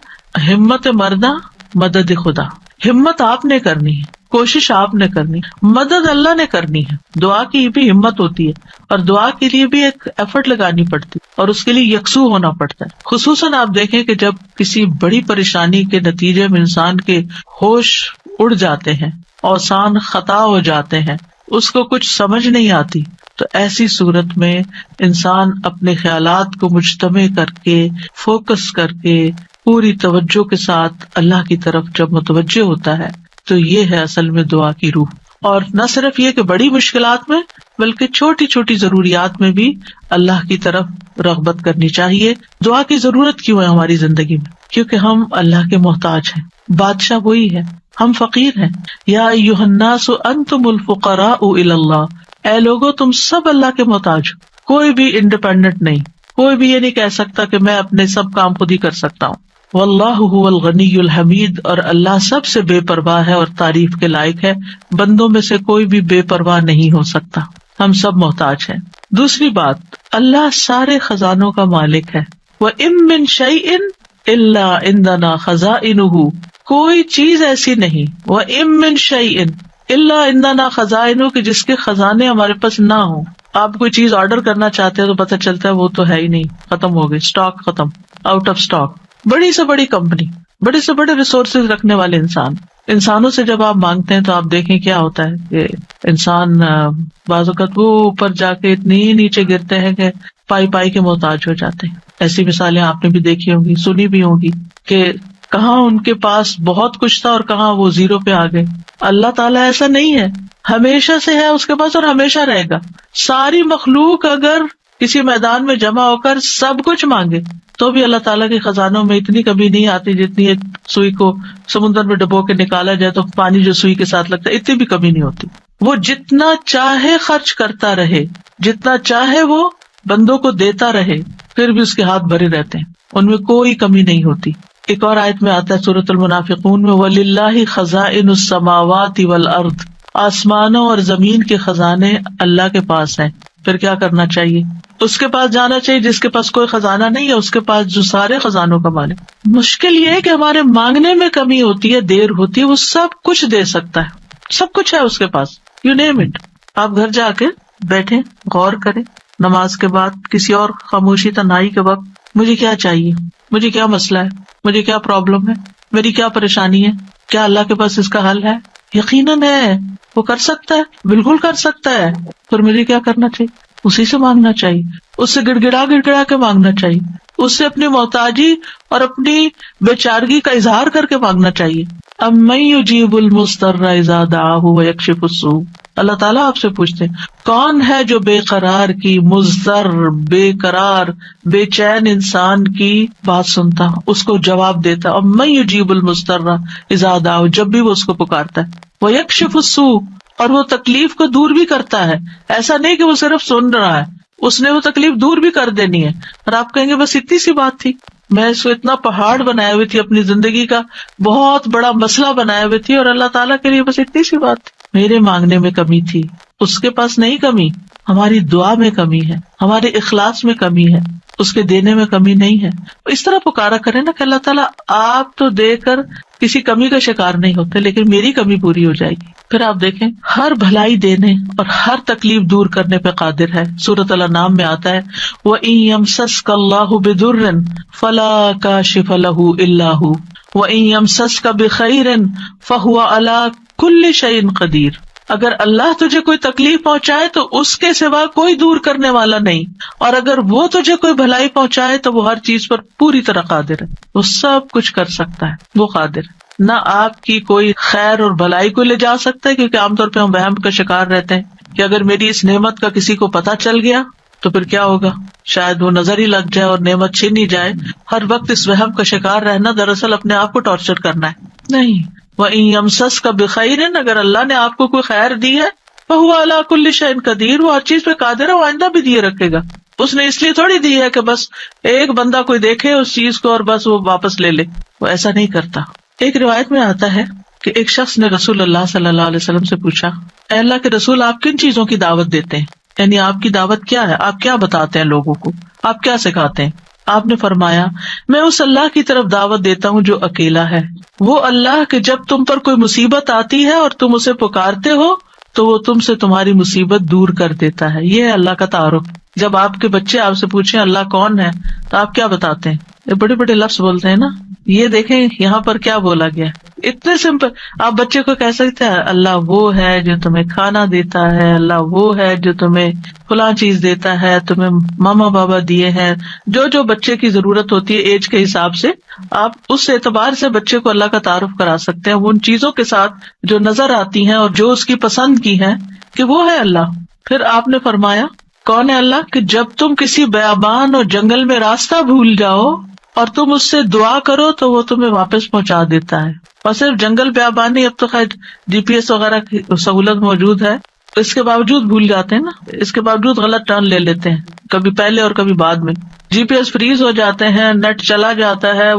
ہمت مردہ مدد خدا. ہمت آپ نے کرنی ہے، کوشش آپ نے کرنی، مدد اللہ نے کرنی ہے. دعا کی بھی ہمت ہوتی ہے اور دعا کے لیے بھی ایک ایفرٹ لگانی پڑتی. اور اس کے لیے یکسو ہونا پڑتا ہے. خصوصاً آپ دیکھیں کہ جب کسی بڑی پریشانی کے نتیجے میں انسان کے ہوش اڑ جاتے ہیں، اوسان خطا ہو جاتے ہیں، اس کو کچھ سمجھ نہیں آتی، تو ایسی صورت میں انسان اپنے خیالات کو مجتمع کر کے، فوکس کر کے، پوری توجہ کے ساتھ اللہ کی طرف جب متوجہ ہوتا ہے تو یہ ہے اصل میں دعا کی روح. اور نہ صرف یہ کہ بڑی مشکلات میں، بلکہ چھوٹی چھوٹی ضروریات میں بھی اللہ کی طرف رغبت کرنی چاہیے. دعا کی ضرورت کیوں ہے ہماری زندگی میں؟ کیونکہ ہم اللہ کے محتاج ہیں، بادشاہ وہی ہے، ہم فقیر ہیں. یا ایھا الناس انتم الفقراء الی اللہ، اے لوگو تم سب اللہ کے محتاج ہو. کوئی بھی انڈیپینڈنٹ نہیں، کوئی بھی یہ نہیں کہہ سکتا کہ میں اپنے سب کام خود ہی کر سکتا ہوں. واللہ هو الغنی الحمید، اور اللہ سب سے بے پرواہ ہے اور تعریف کے لائق ہے. بندوں میں سے کوئی بھی بے پرواہ نہیں ہو سکتا، ہم سب محتاج ہیں. دوسری بات، اللہ سارے خزانوں کا مالک ہے. وَإِن مِّن شَيْءٍ إِلَّا عِندَنَا خَزَائِنُهُ، کوئی چیز ایسی نہیں، وَإِن مِّن شَيْءٍ إِلَّا عِندَنَا خَزَائِنُهُ، کہ جس کے خزانے ہمارے پاس نہ ہوں. آپ کوئی چیز آرڈر کرنا چاہتے ہیں تو پتہ چلتا ہے وہ تو ہے ہی نہیں، ختم ہو گئی، اسٹاک ختم، آؤٹ آف اسٹاک. بڑی سے بڑی کمپنی، بڑے سے بڑے ریسورسز رکھنے والے انسانوں سے جب آپ مانگتے ہیں تو آپ دیکھیں کیا ہوتا ہے کہ انسان بعض اوقات وہ اوپر جا کے اتنی نیچے گرتے ہیں کہ پائی پائی کے محتاج ہو جاتے ہیں. ایسی مثالیں آپ نے بھی دیکھی ہوں گی، سنی بھی ہوں گی کہ کہاں ان کے پاس بہت کچھ تھا اور کہاں وہ زیرو پہ آ گئے. اللہ تعالیٰ ایسا نہیں ہے، ہمیشہ سے ہے اس کے پاس اور ہمیشہ رہے گا. ساری مخلوق اگر کسی میدان میں جمع ہو کر سب کچھ مانگے تو بھی اللہ تعالیٰ کے خزانوں میں اتنی کمی نہیں آتی جتنی ایک سوئی کو سمندر میں ڈبو کے نکالا جائے تو پانی جو سوئی کے ساتھ لگتا ہے اتنی بھی کمی نہیں ہوتی. وہ جتنا چاہے خرچ کرتا رہے، جتنا چاہے وہ بندوں کو دیتا رہے، پھر بھی اس کے ہاتھ بھرے رہتے ہیں، ان میں کوئی کمی نہیں ہوتی. ایک اور آیت میں آتا ہے سورۃ المنافقون میں، وَلِلَّهِ خَزَائِنُ السَّمَاوَاتِ وَالْأَرْضِ، آسمانوں اور زمین کے خزانے اللہ کے پاس ہیں. پھر کیا کرنا چاہیے؟ اس کے پاس جانا چاہیے جس کے پاس کوئی خزانہ نہیں ہے، اس کے پاس جو سارے خزانوں کا مالک. مشکل یہ ہے کہ ہمارے مانگنے میں کمی ہوتی ہے، دیر ہوتی ہے. وہ سب کچھ دے سکتا ہے، سب کچھ ہے اس کے پاس، یو نیم اٹ. آپ گھر جا کے بیٹھیں، غور کریں، نماز کے بعد کسی اور خاموشی تنہائی کے وقت مجھے کیا چاہیے، مجھے کیا مسئلہ ہے، مجھے کیا پرابلم ہے، میری کیا پریشانی ہے، کیا اللہ کے پاس اس کا حل ہے؟ یقیناً ہے، وہ کر سکتا ہے، بالکل کر سکتا ہے. پھر مجھے کیا کرنا چاہیے؟ اسی سے مانگنا چاہیے، اس سے گڑ گڑا کے مانگنا چاہیے، اس سے اپنی محتاجی اور اپنی بیچارگی کا اظہار کر کے مانگنا چاہیے. امن یجیب المضطر اذا دعاہ ویکشف السوء، اللہ تعالیٰ آپ سے پوچھتے ہیں کون ہے جو بے قرار کی، مضطر، بے قرار، بے چین انسان کی بات سنتا، اس کو جواب دیتا. امن یجیب المضطر اذا دعاہ، جب بھی وہ اس کو پکارتا ہے، ویکشف السوء، اور وہ تکلیف کو دور بھی کرتا ہے. ایسا نہیں کہ وہ صرف سن رہا ہے، اس نے وہ تکلیف دور بھی کر دینی ہے. اور آپ کہیں گے بس اتنی سی بات تھی، میں اس کو اتنا پہاڑ بنائے ہوئی تھی، اپنی زندگی کا بہت بڑا مسئلہ بنائے ہوئے تھی، اور اللہ تعالیٰ کے لیے بس اتنی سی بات تھی. میرے مانگنے میں کمی تھی، اس کے پاس نہیں کمی. ہماری دعا میں کمی ہے، ہمارے اخلاص میں کمی ہے، اس کے دینے میں کمی نہیں ہے. اس طرح پکارا کرے نا کہ اللہ تعالیٰ آپ تو دے کر کسی کمی کا شکار نہیں ہوتے، لیکن میری کمی پوری ہو جائے گی. پھر آپ دیکھیں ہر بھلائی دینے اور ہر تکلیف دور کرنے پہ قادر ہے. سورۃ الانعام میں آتا ہے وَإِن يَمْسَسْكَ اللَّهُ بِضُرٍّ فَلَا كَاشِفَ لَهُ إِلَّا هُوَ وَإِن يَمْسَسْكَ بِخَيْرٍ فَهُوَ عَلَى كُلِّ شَيْءٍ قَدِيرٌ، اگر اللہ تجھے کوئی تکلیف پہنچائے تو اس کے سوا کوئی دور کرنے والا نہیں، اور اگر وہ تجھے کوئی بھلائی پہنچائے تو وہ ہر چیز پر پوری طرح قادر ہے. وہ سب کچھ کر سکتا ہے، وہ قادر ہے. نہ آپ کی کوئی خیر اور بھلائی کو لے جا سکتا ہے، کیونکہ عام طور پہ ہم وہم کا شکار رہتے ہیں کہ اگر میری اس نعمت کا کسی کو پتہ چل گیا تو پھر کیا ہوگا، شاید وہ نظر ہی لگ جائے اور نعمت چھین ہی جائے. ہر وقت اس وہم کا شکار رہنا دراصل اپنے آپ کو ٹارچر کرنا ہے. نہیں، وَإِن يَمْسَسْكَ بِخَيْرٍ، اگر اللہ نے آپ کو کوئی خیر دی ہے، فَهُوَ عَلَى كُلِّ شَيْءٍ قَدِيرٌ، وہ ہر چیز پہ قادر ہے، وہ آئندہ بھی دیے رکھے گا. اس نے اس لیے تھوڑی دی ہے کہ بس ایک بندہ کوئی دیکھے اس چیز کو اور بس وہ واپس لے لے، وہ ایسا نہیں کرتا. ایک روایت میں آتا ہے کہ ایک شخص نے رسول اللہ صلی اللہ علیہ وسلم سے پوچھا، اے اللہ کے رسول، آپ کن چیزوں کی دعوت دیتے ہیں؟ یعنی آپ کی دعوت کیا ہے، آپ کیا بتاتے ہیں لوگوں کو، آپ کیا سکھاتے ہیں؟ آپ نے فرمایا، میں اس اللہ کی طرف دعوت دیتا ہوں جو اکیلا ہے، وہ اللہ کہ جب تم پر کوئی مصیبت آتی ہے اور تم اسے پکارتے ہو تو وہ تم سے تمہاری مصیبت دور کر دیتا ہے. یہ ہے اللہ کا تعارف. جب آپ کے بچے آپ سے پوچھیں اللہ کون ہے تو آپ کیا بتاتے ہیں؟ یہ بڑے بڑے لفظ بولتے ہیں نا. یہ دیکھیں یہاں پر کیا بولا گیا، اتنے سمپل. آپ بچے کو کہہ سکتے ہیں اللہ وہ ہے جو تمہیں کھانا دیتا ہے، اللہ وہ ہے جو تمہیں فلاں چیز دیتا ہے، تمہیں ماما بابا دیے ہیں. جو جو بچے کی ضرورت ہوتی ہے ایج کے حساب سے آپ اس اعتبار سے بچے کو اللہ کا تعارف کرا سکتے ہیں، وہ ان چیزوں کے ساتھ جو نظر آتی ہیں اور جو اس کی پسند کی ہیں کہ وہ ہے اللہ. پھر آپ نے فرمایا کون ہے اللہ، کہ جب تم کسی بیابان اور جنگل میں راستہ بھول جاؤ اور تم اس سے دعا کرو تو وہ تمہیں واپس پہنچا دیتا ہے. اور صرف جنگل بیابان ہی، اب تو خیر GPS وغیرہ کی سہولت موجود ہے، اس کے باوجود بھول جاتے ہیں نا، اس کے باوجود غلط ٹرن لے لیتے ہیں، کبھی پہلے اور کبھی بعد میں. GPS فریز ہو جاتے ہیں، نیٹ چلا جاتا ہے،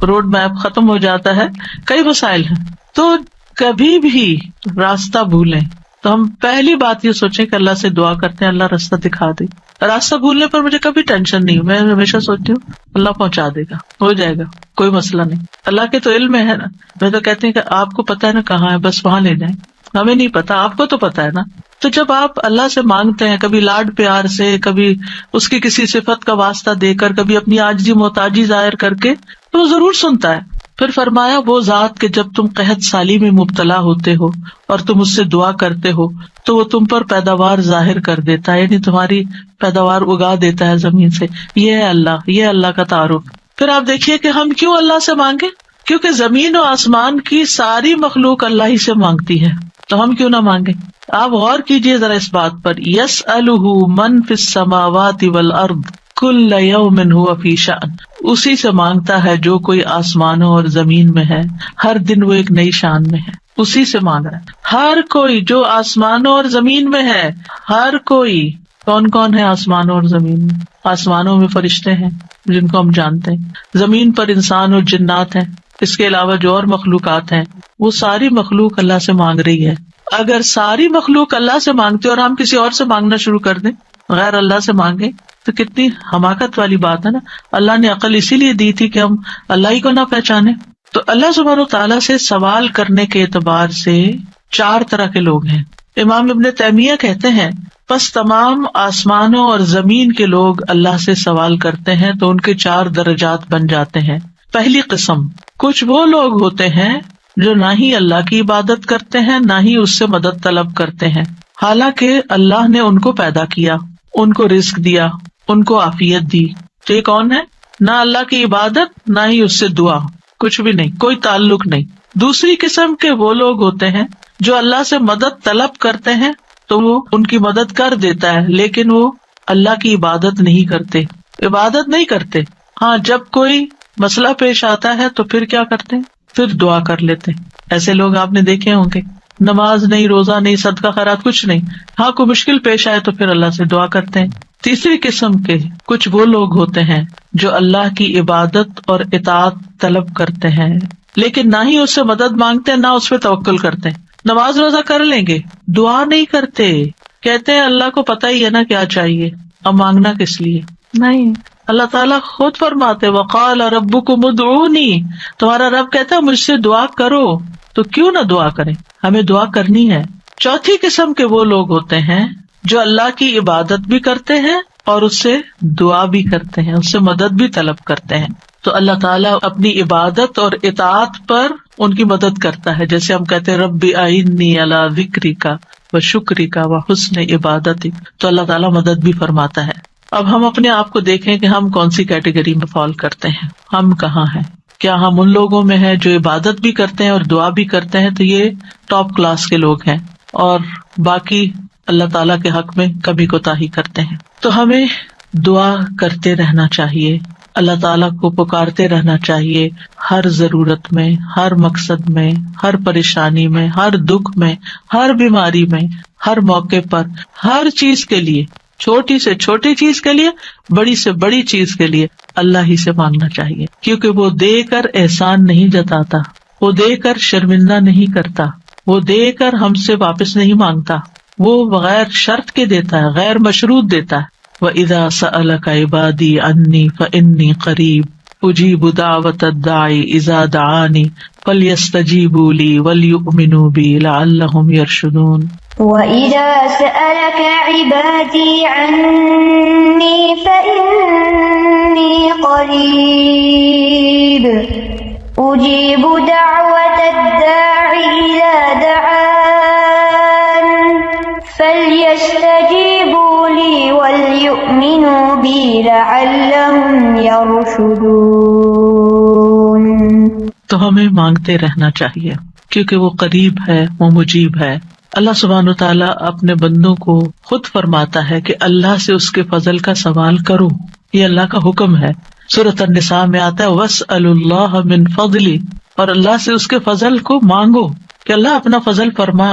روڈ میپ ختم ہو جاتا ہے، کئی مسائل ہیں. تو کبھی بھی راستہ بھولیں تو ہم پہلی بات یہ سوچیں کہ اللہ سے دعا کرتے ہیں اللہ راستہ دکھا دے. راستہ بھولنے پر مجھے کبھی ٹینشن نہیں، میں ہمیشہ سوچتی ہوں اللہ پہنچا دے گا، ہو جائے گا، کوئی مسئلہ نہیں. اللہ کے تو علم میں ہے نا. میں تو کہتی ہوں کہ آپ کو پتا ہے نا کہاں ہے، بس وہاں لے جائیں. ہمیں نہیں پتا، آپ کو تو پتا ہے نا. تو جب آپ اللہ سے مانگتے ہیں، کبھی لاڈ پیار سے، کبھی اس کی کسی صفت کا واسطہ دے کر، کبھی اپنی عاجزی محتاجی ظاہر کر کے، تو وہ ضرور سنتا ہے. پھر فرمایا وہ ذات کہ جب تم قحط سالی میں مبتلا ہوتے ہو اور تم اس سے دعا کرتے ہو تو وہ تم پر پیداوار ظاہر کر دیتا ہے، یعنی تمہاری پیداوار اگا دیتا ہے زمین سے. یہ ہے اللہ، یہ اللہ کا تعارف. پھر آپ دیکھیے کہ ہم کیوں اللہ سے مانگے، کیونکہ زمین و آسمان کی ساری مخلوق اللہ ہی سے مانگتی ہے، تو ہم کیوں نہ مانگے. آپ غور کیجیے ذرا اس بات پر، یسألہ من فی السماوات والارض کل یوم ھو فی شأن. اسی سے مانگتا ہے جو کوئی آسمانوں اور زمین میں ہے، ہر دن وہ ایک نئی شان میں ہے. اسی سے مانگ رہا ہے ہر کوئی جو آسمانوں اور زمین میں ہے، ہر کوئی. کون کون ہے آسمانوں اور زمین میں؟ آسمانوں میں فرشتے ہیں جن کو ہم جانتے ہیں، زمین پر انسان اور جنات ہیں، اس کے علاوہ جو اور مخلوقات ہیں، وہ ساری مخلوق اللہ سے مانگ رہی ہے. اگر ساری مخلوق اللہ سے مانگتے اور ہم کسی اور سے مانگنا شروع کر دیں، غیر اللہ سے مانگے، تو کتنی حماقت والی بات ہے نا. اللہ نے عقل اسی لیے دی تھی کہ ہم اللہ ہی کو نہ پہچانے. تو اللہ سبحانہ وتعالیٰ سے سوال کرنے کے اعتبار سے 4 طرح کے لوگ ہیں. امام ابن تیمیہ کہتے ہیں پس تمام آسمانوں اور زمین کے لوگ اللہ سے سوال کرتے ہیں تو ان کے 4 درجات بن جاتے ہیں. پہلی قسم، کچھ وہ لوگ ہوتے ہیں جو نہ ہی اللہ کی عبادت کرتے ہیں نہ ہی اس سے مدد طلب کرتے ہیں، حالانکہ اللہ نے ان کو پیدا کیا، ان کو رزق دیا، ان کو عافیت دی. تو یہ کون ہے؟ نہ اللہ کی عبادت نہ ہی اس سے دعا، کچھ بھی نہیں، کوئی تعلق نہیں. دوسری قسم کے وہ لوگ ہوتے ہیں جو اللہ سے مدد طلب کرتے ہیں تو وہ ان کی مدد کر دیتا ہے، لیکن وہ اللہ کی عبادت نہیں کرتے، عبادت نہیں کرتے. ہاں جب کوئی مسئلہ پیش آتا ہے تو پھر کیا کرتے ہیں؟ پھر دعا کر لیتے ہیں. ایسے لوگ آپ نے دیکھے ہوں گے، نماز نہیں، روزہ نہیں، صدقہ خیرات کچھ نہیں، ہاں کوئی مشکل پیش آئے تو پھر اللہ سے دعا کرتے ہیں. تیسری قسم کے کچھ وہ لوگ ہوتے ہیں جو اللہ کی عبادت اور اطاعت طلب کرتے ہیں، لیکن نہ ہی اس سے مدد مانگتے ہیں نہ اس پہ توکل کرتے ہیں. نماز روزہ کر لیں گے، دعا نہیں کرتے، کہتے ہیں اللہ کو پتہ ہی ہے نا کیا چاہیے، اب مانگنا کس لیے. نہیں، اللہ تعالیٰ خود فرماتے وقال ربکم ادعونی، تمہارا رب کہتا ہے مجھ سے دعا کرو، تو کیوں نہ دعا کریں، ہمیں دعا کرنی ہے. چوتھی قسم کے وہ لوگ ہوتے ہیں جو اللہ کی عبادت بھی کرتے ہیں اور اس سے دعا بھی کرتے ہیں، اس سے مدد بھی طلب کرتے ہیں. تو اللہ تعالیٰ اپنی عبادت اور اطاعت پر ان کی مدد کرتا ہے. جیسے ہم کہتے ہیں رب اعنی علی ذکرک و شکرک و حسن عبادتک، تو اللہ تعالیٰ مدد بھی فرماتا ہے. اب ہم اپنے آپ کو دیکھیں کہ ہم کون سی کیٹیگری میں فال کرتے ہیں، ہم کہاں ہیں. کیا ہم ان لوگوں میں ہیں جو عبادت بھی کرتے ہیں اور دعا بھی کرتے ہیں، تو یہ ٹاپ کلاس کے لوگ ہیں، اور باقی اللہ تعالیٰ کے حق میں کبھی کوتاہی کرتے ہیں. تو ہمیں دعا کرتے رہنا چاہیے، اللہ تعالیٰ کو پکارتے رہنا چاہیے، ہر ضرورت میں، ہر مقصد میں، ہر پریشانی میں، ہر دکھ میں، ہر بیماری میں، ہر موقع پر، ہر چیز کے لیے، چھوٹی سے چھوٹی چیز کے لیے، بڑی سے بڑی چیز کے لیے اللہ ہی سے مانگنا چاہیے. کیونکہ وہ دے کر احسان نہیں جتاتا، وہ دے کر شرمندہ نہیں کرتا، وہ دے کر ہم سے واپس نہیں مانگتا، وہ بغیر شرط کے دیتا ہے، غیر مشروط دیتا ہے. وَإِذَا سَأَلَكَ عِبَادِي عَنِّي فَإِنِّي قَرِيبٌ أُجِيبُ دَعْوَةَ الدَّاعِ إِذَا دَعَانِ فَلْيَسْتَجِيبُوا لِي وَلْيُؤْمِنُوا بِي لَعَلَّهُمْ يَرْشُدُونَ. وَإِذَا سَأَلَكَ عِبَادِي عَنِّي فَإِنِّي قَرِيبٌ أُجِيبُ دَعْوَةَ الدَّاعِ إِذَا دَعَانِ فَلْيَسْتَجِيبُوا لِي وَلْيُؤْمِنُوا بِي لَعَلَّهُمْ يَرْشُدُونَ۔ تو ہمیں مانگتے رہنا چاہیے کیونکہ وہ قریب ہے، وہ مجیب ہے۔ اللہ سبحانہ وتعالیٰ اپنے بندوں کو خود فرماتا ہے کہ اللہ سے اس کے فضل کا سوال کرو، یہ اللہ کا حکم ہے۔ سورۃ النساء میں آتا ہے وَاسْأَلُوا اللَّهَ مِن فَضْلِهِ، اور اللہ سے اس کے فضل کو مانگو کہ اللہ اپنا فضل فرما۔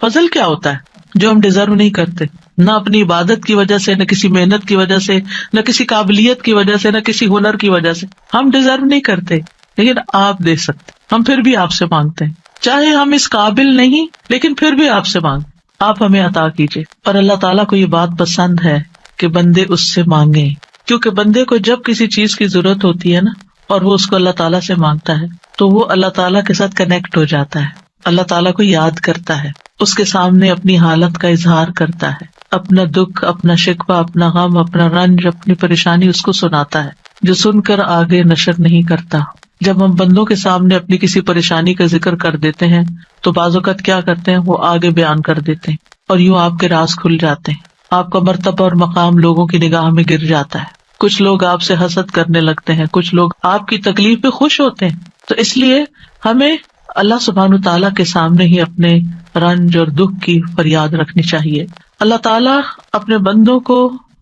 فضل کیا ہوتا ہے؟ جو ہم ڈیزرو نہیں کرتے، نہ اپنی عبادت کی وجہ سے، نہ کسی محنت کی وجہ سے، نہ کسی قابلیت کی وجہ سے، نہ کسی ہنر کی وجہ سے۔ ہم ڈیزرو نہیں کرتے لیکن آپ دے سکتے، ہم پھر بھی آپ سے مانگتے ہیں، چاہے ہم اس قابل نہیں لیکن پھر بھی آپ سے مانگ، آپ ہمیں عطا کیجیے۔ اور اللہ تعالیٰ کو یہ بات پسند ہے کہ بندے اس سے مانگیں، کیونکہ بندے کو جب کسی چیز کی ضرورت ہوتی ہے نا اور وہ اس کو اللہ تعالیٰ سے مانگتا ہے تو وہ اللہ تعالیٰ کے ساتھ کنیکٹ ہو جاتا ہے، اللہ تعالیٰ کو یاد کرتا ہے، اس کے سامنے اپنی حالت کا اظہار کرتا ہے، اپنا دکھ، اپنا شکوہ، اپنا غم، اپنا رنج، اپنی پریشانی اس کو سناتا ہے، جو سن کر آگے نشر نہیں کرتا۔ جب ہم بندوں کے سامنے اپنی کسی پریشانی کا ذکر کر دیتے ہیں تو بعض اوقات کیا کرتے ہیں، وہ آگے بیان کر دیتے ہیں اور یوں آپ کے راز کھل جاتے ہیں، آپ کا مرتبہ اور مقام لوگوں کی نگاہ میں گر جاتا ہے، کچھ لوگ آپ سے حسد کرنے لگتے ہیں، کچھ لوگ آپ کی تکلیف پہ خوش ہوتے ہیں۔ تو اس لیے ہمیں اللہ سبحانہ تعالیٰ کے سامنے ہی اپنے رنج اور دکھ کی فریاد رکھنی چاہیے۔ اللہ تعالیٰ اپنے بندوں کو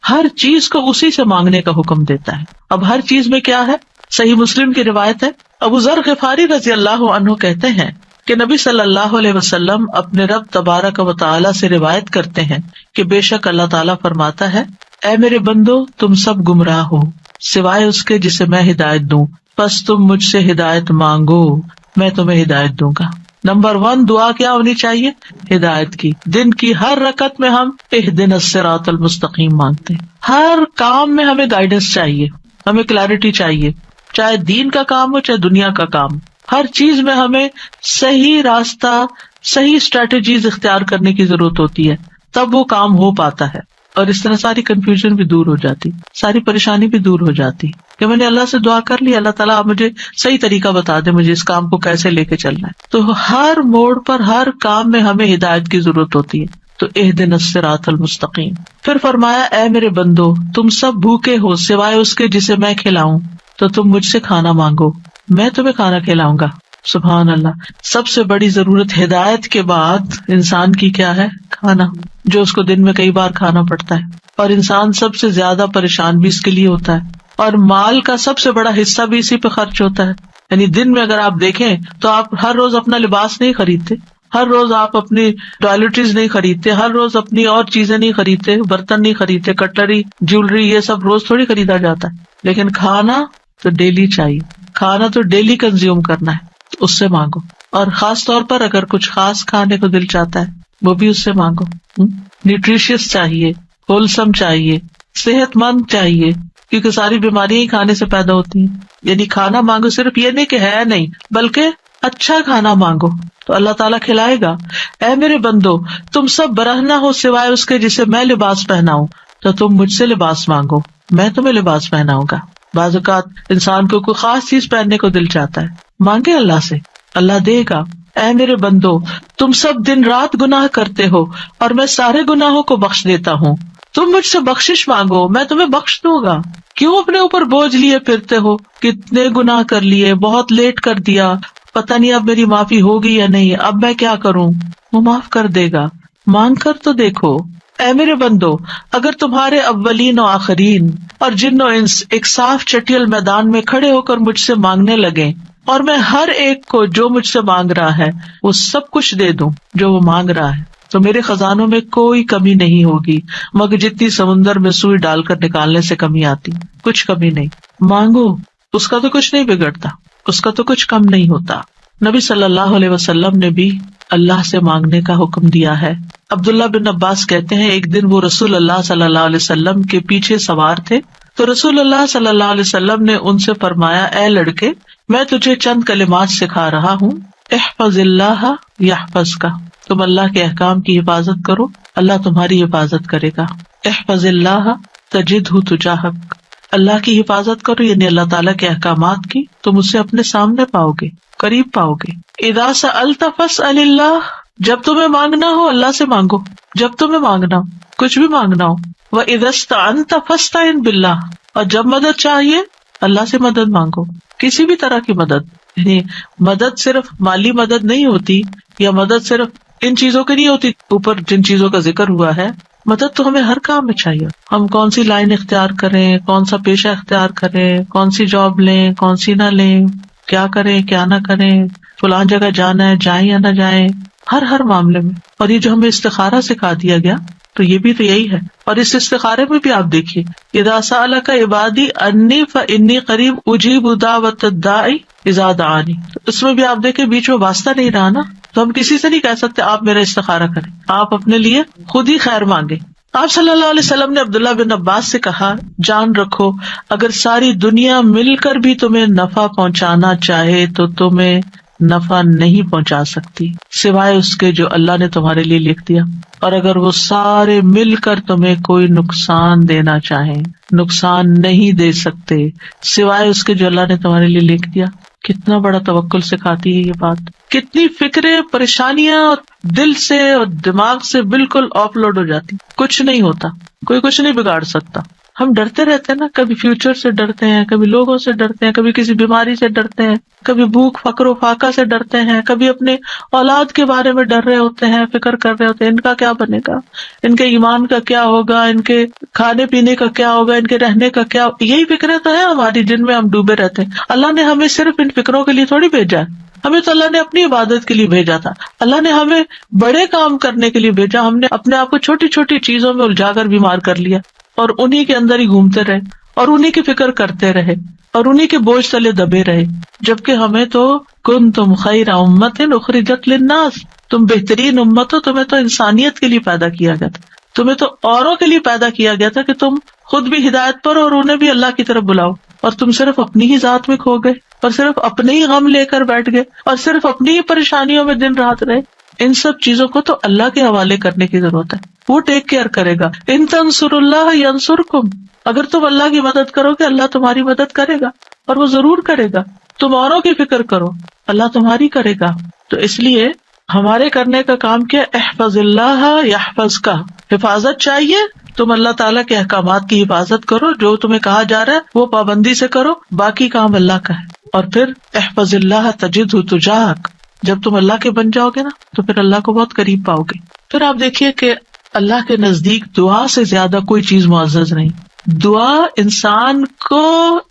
ہر چیز کو اسی سے مانگنے کا حکم دیتا ہے۔ اب ہر چیز میں کیا ہے؟ صحیح مسلم کی روایت ہے، ابو ذر غفاری رضی اللہ عنہ کہتے ہیں کہ نبی صلی اللہ علیہ وسلم اپنے رب تبارک و تعالیٰ سے روایت کرتے ہیں کہ بے شک اللہ تعالیٰ فرماتا ہے، اے میرے بندو تم سب گمراہ ہو سوائے اس کے جسے میں ہدایت دوں، پس تم مجھ سے ہدایت مانگو میں تمہیں ہدایت دوں گا۔ نمبر 1 دعا کیا ہونی چاہیے؟ ہدایت کی۔ دن کی ہر رکعت میں ہم اہدنا الصراط المستقیم مانگتے ہیں، ہر کام میں ہمیں گائیڈنس چاہیے، ہمیں کلیرٹی چاہیے، چاہے دین کا کام ہو چاہے دنیا کا کام، ہر چیز میں ہمیں صحیح راستہ، صحیح اسٹریٹجیز اختیار کرنے کی ضرورت ہوتی ہے، تب وہ کام ہو پاتا ہے، اور اس طرح ساری کنفیوژن بھی دور ہو جاتی، ساری پریشانی بھی دور ہو جاتی کہ میں نے اللہ سے دعا کر لی، اللہ تعالیٰ آپ مجھے صحیح طریقہ بتا دے، مجھے اس کام کو کیسے لے کے چلنا ہے۔ تو ہر موڑ پر، ہر کام میں ہمیں ہدایت کی ضرورت ہوتی ہے۔ تو اہدنا الصراط المستقیم۔ پھر فرمایا، اے میرے بندو تم سب بھوکے ہو سوائے اس کے جسے میں کھلاؤں، تو تم مجھ سے کھانا مانگو میں تمہیں کھانا کھلاؤں گا۔ سبحان اللہ، سب سے بڑی ضرورت ہدایت کے بعد انسان کی کیا ہے؟ کھانا، جو اس کو دن میں کئی بار کھانا پڑتا ہے، اور انسان سب سے زیادہ پریشان بھی اس کے لیے ہوتا ہے، اور مال کا سب سے بڑا حصہ بھی اسی پہ خرچ ہوتا ہے۔ یعنی دن میں اگر آپ دیکھیں تو آپ ہر روز اپنا لباس نہیں خریدتے، ہر روز آپ اپنی ٹوائلٹریز نہیں خریدتے، ہر روز اپنی اور چیزیں نہیں خریدتے، برتن نہیں خریدتے، کٹلری، جیولری، یہ سب روز تھوڑی خریدا جاتا ہے، لیکن کھانا تو ڈیلی چاہیے، کھانا تو ڈیلی کنزیوم کرنا ہے، تو اس سے مانگو۔ اور خاص طور پر اگر کچھ خاص کھانے کو دل چاہتا ہے وہ بھی اس سے مانگو۔ نیوٹریشیس چاہیے، ہولسم چاہیے، صحت مند چاہیے، کیونکہ ساری بیماریاں ہی کھانے سے پیدا ہوتی ہیں۔ یعنی کھانا مانگو، صرف یہ نہیں کہ ہے نہیں، بلکہ اچھا کھانا مانگو تو اللہ تعالیٰ کھلائے گا۔ اے میرے بندو تم سب برہنہ ہو سوائے اس کے جسے میں لباس پہناؤں، تو تم مجھ سے لباس مانگو میں تمہیں لباس پہناؤں گا۔ بعض اوقات انسان کو کوئی خاص چیز پہننے کو دل چاہتا ہے، مانگے اللہ سے، اللہ دے گا۔ اے میرے بندو تم سب دن رات گناہ کرتے ہو اور میں سارے گناہوں کو بخش دیتا ہوں، تم مجھ سے بخشش مانگو میں تمہیں بخش دوں گا۔ کیوں اپنے اوپر بوجھ لیے پھرتے ہو؟ کتنے گناہ کر لیے، بہت لیٹ کر دیا، پتہ نہیں اب میری معافی ہوگی یا نہیں، اب میں کیا کروں؟ وہ معاف کر دے گا، مانگ کر تو دیکھو۔ اے میرے بندو اگر تمہارے اولین و آخرین اور جن و انس ایک صاف چٹیل میدان میں کھڑے ہو کر مجھ سے مانگنے لگے، اور میں ہر ایک کو جو مجھ سے مانگ رہا ہے وہ سب کچھ دے دوں جو وہ مانگ رہا ہے، تو میرے خزانوں میں کوئی کمی نہیں ہوگی مگر جتنی سمندر میں سوئی ڈال کر نکالنے سے کمی آتی، کچھ کمی نہیں۔ مانگو، اس کا تو کچھ نہیں بگڑتا، اس کا تو کچھ کم نہیں ہوتا۔ نبی صلی اللہ علیہ وسلم نے بھی اللہ سے مانگنے کا حکم دیا ہے۔ عبداللہ بن عباس کہتے ہیں ایک دن وہ رسول اللہ صلی اللہ علیہ وسلم کے پیچھے سوار تھے، تو رسول اللہ صلی اللہ علیہ وسلم نے ان سے فرمایا، اے لڑکے میں تجھے چند کلمات سکھا رہا ہوں، احفظ اللہ یحفظک، تم اللہ کے احکام کی حفاظت کرو، اللہ تمہاری حفاظت کرے گا۔ احفظ اللہ تجدہ تجاہک، اللہ کی حفاظت کرو یعنی اللہ تعالیٰ کے احکامات کی، تم اسے اپنے سامنے پاؤ گے، قریب پاؤ گے۔ اذا سألت فاسأل اللہ، جب تمہیں مانگنا ہو اللہ سے مانگو، جب تمہیں مانگنا ہو، کچھ بھی مانگنا ہو۔ وَإِذَا اسْتَعَنْتَ فَاسْتَعِنْ بِاللَّهِ، اور جب مدد چاہیے اللہ سے مدد مانگو، کسی بھی طرح کی مدد، یعنی مدد صرف مالی مدد نہیں ہوتی، یا مدد صرف ان چیزوں کی نہیں ہوتی اوپر جن چیزوں کا ذکر ہوا ہے، مدد تو ہمیں ہر کام میں چاہیے۔ ہم کون سی لائن اختیار کریں، کون سا پیشہ اختیار کریں، کون سی جاب لیں، کون سی نہ لیں، کیا کریں کیا نہ کریں، فلاں جگہ جانا ہے جائیں یا نہ جائیں، ہر معاملے میں۔ اور یہ جو ہمیں استخارہ سکھا دیا گیا تو یہ بھی تو یہی ہے۔ اور اس استخارے میں بھی آپ دیکھیے، اذا سألک عبادی انی فانی قریب اجیب دعوت الداعی اذا دعانی، اس میں بھی آپ دیکھیں بیچ میں واسطہ نہیں رہا نا، تو ہم کسی سے نہیں کہہ سکتے آپ میرا استخارہ کریں، آپ اپنے لیے خود ہی خیر مانگے۔ آپ صلی اللہ علیہ وسلم نے عبداللہ بن عباس سے کہا، جان رکھو اگر ساری دنیا مل کر بھی تمہیں نفع پہنچانا چاہے تو تمہیں نفع نہیں پہنچا سکتی سوائے اس کے جو اللہ نے تمہارے لیے لکھ دیا، اور اگر وہ سارے مل کر تمہیں کوئی نقصان دینا چاہیں نقصان نہیں دے سکتے سوائے اس کے جو اللہ نے تمہارے لیے لکھ دیا۔ کتنا بڑا توکل سکھاتی ہے یہ بات، کتنی فکریں پریشانیاں دل سے اور دماغ سے بالکل آف لوڈ ہو جاتی، کچھ نہیں ہوتا، کوئی کچھ نہیں بگاڑ سکتا۔ ہم ڈرتے رہتے ہیں نا، کبھی فیوچر سے ڈرتے ہیں، کبھی لوگوں سے ڈرتے ہیں، کبھی کسی بیماری سے ڈرتے ہیں، کبھی بھوک فقر و فاقہ سے ڈرتے ہیں، کبھی اپنے اولاد کے بارے میں ڈر رہے ہوتے ہیں، فکر کر رہے ہوتے ہیں ان کا کیا بنے گا، ان کے ایمان کا کیا ہوگا، ان کے کھانے پینے کا کیا ہوگا، ان کے رہنے کا کیا، یہی فکریں تو ہیں ہماری جن میں ہم ڈوبے رہتے ہیں۔ اللہ نے ہمیں صرف ان فکروں کے لیے تھوڑی بھیجا ہے، ہمیں تو اللہ نے اپنی عبادت کے لیے بھیجا تھا، اللہ نے ہمیں بڑے کام کرنے کے لیے بھیجا، ہم نے اپنے آپ کو چھوٹی چھوٹی چیزوں میں الجھا کر بیمار کر لیا اور انہی کے اندر ہی گھومتے رہے اور انہی کی فکر کرتے رہے اور انہی کے بوجھ تلے دبے رہے، جبکہ ہمیں تو کنتم خیر امۃ اخرجت للناس، تم بہترین امت ہو، تمہیں تو انسانیت کے لیے پیدا کیا گیا تھا، تمہیں تو اوروں کے لیے پیدا کیا گیا تھا کہ تم خود بھی ہدایت پر اور انہیں بھی اللہ کی طرف بلاؤ، اور تم صرف اپنی ہی ذات میں کھو گئے اور صرف اپنے ہی غم لے کر بیٹھ گئے اور صرف اپنی ہی پریشانیوں میں دن رات رہے۔ ان سب چیزوں کو تو اللہ کے حوالے کرنے کی ضرورت ہے، وہ ٹیک کیئر کرے گا۔ ان تنصروا اللہ ینصرکم، اگر تم اللہ کی مدد کرو گے اللہ تمہاری مدد کرے گا، اور وہ ضرور کرے گا۔ تم اوروں کی فکر کرو اللہ تمہاری کرے گا۔ تو اس لیے ہمارے کرنے کا کام کیا، احفظ اللہ یحفظ کا، حفاظت چاہیے، تم اللہ تعالیٰ کے احکامات کی حفاظت کرو، جو تمہیں کہا جا رہا ہے وہ پابندی سے کرو، باقی کام اللہ کا ہے۔ اور پھر احفظ اللہ تجدہ تجاہک، جب تم اللہ کے بن جاؤ گے نا تو پھر اللہ کو بہت قریب پاؤ گے۔ پھر آپ دیکھیے کہ اللہ کے نزدیک دعا سے زیادہ کوئی چیز معزز نہیں۔ دعا انسان کو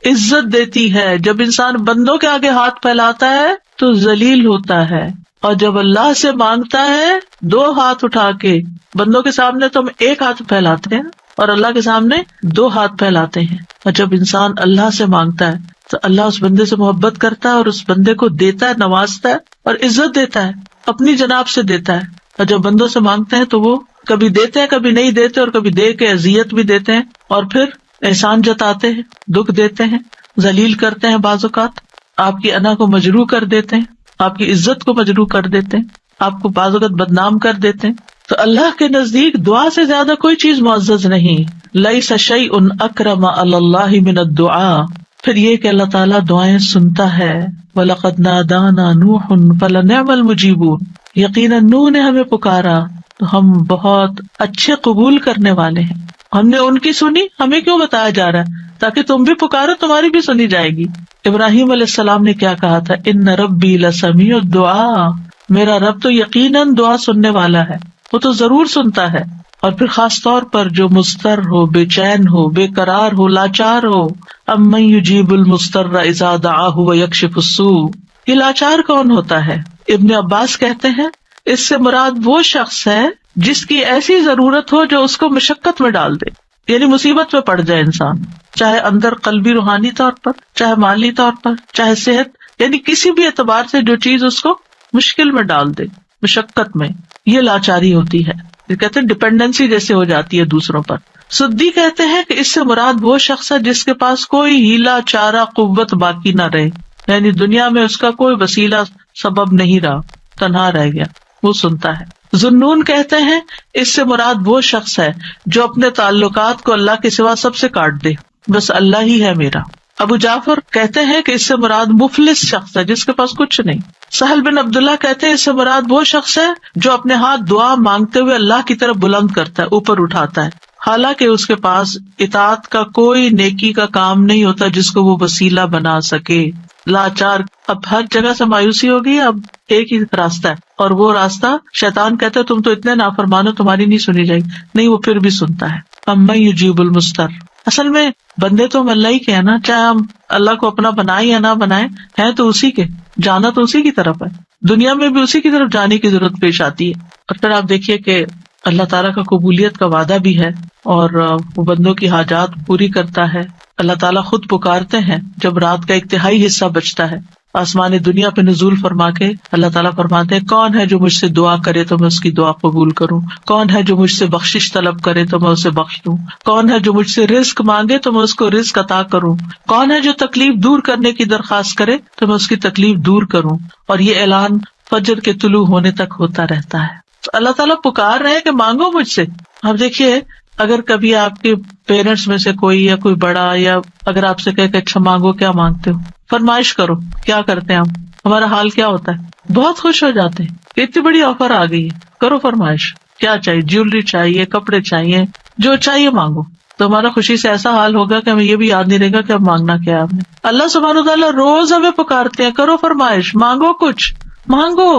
عزت دیتی ہے، جب انسان بندوں کے آگے ہاتھ پھیلاتا ہے تو ذلیل ہوتا ہے، اور جب اللہ سے مانگتا ہے دو ہاتھ اٹھا کے، بندوں کے سامنے تو ہم ایک ہاتھ پھیلاتے ہیں اور اللہ کے سامنے دو ہاتھ پھیلاتے ہیں، اور جب انسان اللہ سے مانگتا ہے تو اللہ اس بندے سے محبت کرتا ہے اور اس بندے کو دیتا ہے، نوازتا ہے اور عزت دیتا ہے، اپنی جناب سے دیتا ہے۔ اور جب بندوں سے مانگتے ہیں تو وہ کبھی دیتے ہیں کبھی نہیں دیتے، اور کبھی دے کے اذیت بھی دیتے ہیں، اور پھر احسان جتاتے ہیں، دکھ دیتے ہیں، ذلیل کرتے ہیں، بعض اوقات آپ کی انا کو مجروح کر دیتے ہیں، آپ کی عزت کو مجروح کر دیتے ہیں، آپ کو بعض اوقات بدنام کر دیتے ہیں۔ تو اللہ کے نزدیک دعا سے زیادہ کوئی چیز معزز نہیں۔ لیس شیء اکرم علی اللہ من الدعاء، پھر یہ کہ اللہ تعالیٰ دعائیں سنتا ہے۔ وَلَقَدْ نَادَانَا نُوحٌ فَلَنِعْمَ الْمُجِيبُونَ، یقیناً نوح نے ہمیں پکارا تو ہم بہت اچھے قبول کرنے والے ہیں۔ ہم نے ان کی سنی، ہمیں کیوں بتایا جا رہا ہے؟ تاکہ تم بھی پکارو، تمہاری بھی سنی جائے گی۔ ابراہیم علیہ السلام نے کیا کہا تھا، ان ربی لسمیع الدعاء، میرا رب تو یقیناً دعا سننے والا ہے، وہ تو ضرور سنتا ہے۔ اور پھر خاص طور پر جو مضطر ہو، بے چین ہو، بے قرار ہو، لاچار ہو، امن یجیب المضطر اذا دعاہ ویکشف السوء، یہ لاچار کون ہوتا ہے؟ ابن عباس کہتے ہیں اس سے مراد وہ شخص ہے جس کی ایسی ضرورت ہو جو اس کو مشقت میں ڈال دے، یعنی مصیبت میں پڑ جائے انسان، چاہے اندر قلبی روحانی طور پر، چاہے مالی طور پر، چاہے صحت، یعنی کسی بھی اعتبار سے جو چیز اس کو مشکل میں ڈال دے، مشقت میں، یہ لاچاری ہوتی ہے۔ یہ کہتے ہیں ڈپینڈنسی جیسے ہو جاتی ہے دوسروں پر۔ سدی کہتے ہیں کہ اس سے مراد وہ شخص ہے جس کے پاس کوئی ہیلا چارہ قوت باقی نہ رہے، یعنی دنیا میں اس کا کوئی وسیلہ سبب نہیں رہا، تنہا رہ گیا، وہ سنتا ہے۔ ذنون کہتے ہیں اس سے مراد وہ شخص ہے جو اپنے تعلقات کو اللہ کے سوا سب سے کاٹ دے، بس اللہ ہی ہے میرا۔ ابو جعفر کہتے ہیں کہ اس سے مراد مفلس شخص ہے جس کے پاس کچھ نہیں۔ سہل بن عبداللہ کہتے ہیں اس سے مراد وہ شخص ہے جو اپنے ہاتھ دعا مانگتے ہوئے اللہ کی طرف بلند کرتا ہے، اوپر اٹھاتا ہے، حالانکہ اس کے پاس اطاعت کا کوئی نیکی کا کام نہیں ہوتا جس کو وہ وسیلہ بنا سکے۔ لاچار، اب ہر جگہ سے مایوسی ہوگی، اب ایک ہی راستہ ہے، اور وہ راستہ شیطان کہتا ہے تم تو اتنے نافرمان ہو، تمہاری نہیں سنی جائے گی، نہیں وہ پھر بھی سنتا ہے۔ اَمَّن یُجِیبُ الْمُضْطَرَّ، اصل میں بندے تو ہم اللہ ہی کے ہیں نا، چاہے ہم اللہ کو اپنا بنائیں یا نہ بنائیں، ہیں تو اسی کے، جانا تو اسی کی طرف ہے، دنیا میں بھی اسی کی طرف جانے کی ضرورت پیش آتی ہے۔ اور پھر آپ دیکھیے کہ اللہ تعالیٰ کا قبولیت کا وعدہ بھی ہے، اور وہ بندوں کی حاجات پوری کرتا ہے۔ اللہ تعالیٰ خود پکارتے ہیں جب رات کا ایک تہائی حصہ بچتا ہے، آسمانی دنیا پہ نزول فرما کے اللہ تعالیٰ فرماتے ہیں کون ہے جو مجھ سے دعا کرے تو میں اس کی دعا قبول کروں، کون ہے جو مجھ سے بخشش طلب کرے تو میں اسے بخش دوں، کون ہے جو مجھ سے رزق مانگے تو میں اس کو رزق عطا کروں، کون ہے جو تکلیف دور کرنے کی درخواست کرے تو میں اس کی تکلیف دور کروں۔ اور یہ اعلان فجر کے طلوع ہونے تک ہوتا رہتا ہے۔ تو اللہ تعالیٰ پکار رہے ہیں کہ مانگو مجھ سے۔ اب دیکھیے اگر کبھی آپ کے پیرنٹس میں سے کوئی یا کوئی بڑا یا اگر آپ سے کہے کہ اچھا مانگو، کیا مانگتے ہو، فرمائش کرو، کیا کرتے ہیں ہمارا حال کیا ہوتا ہے؟ بہت خوش ہو جاتے ہیں کہ اتنی بڑی آفر آ گئی ہے، کرو فرمائش، کیا چاہیے، جیولری چاہیے، کپڑے چاہیے، جو چاہیے مانگو۔ تو ہمارا خوشی سے ایسا حال ہوگا کہ ہمیں یہ بھی یاد نہیں رہے گا کہ اب مانگنا کیا ہے آپ نے۔ اللہ سبحانہ وتعالیٰ روز ہمیں پکارتے ہیں کرو فرمائش، مانگو کچھ، مانگو،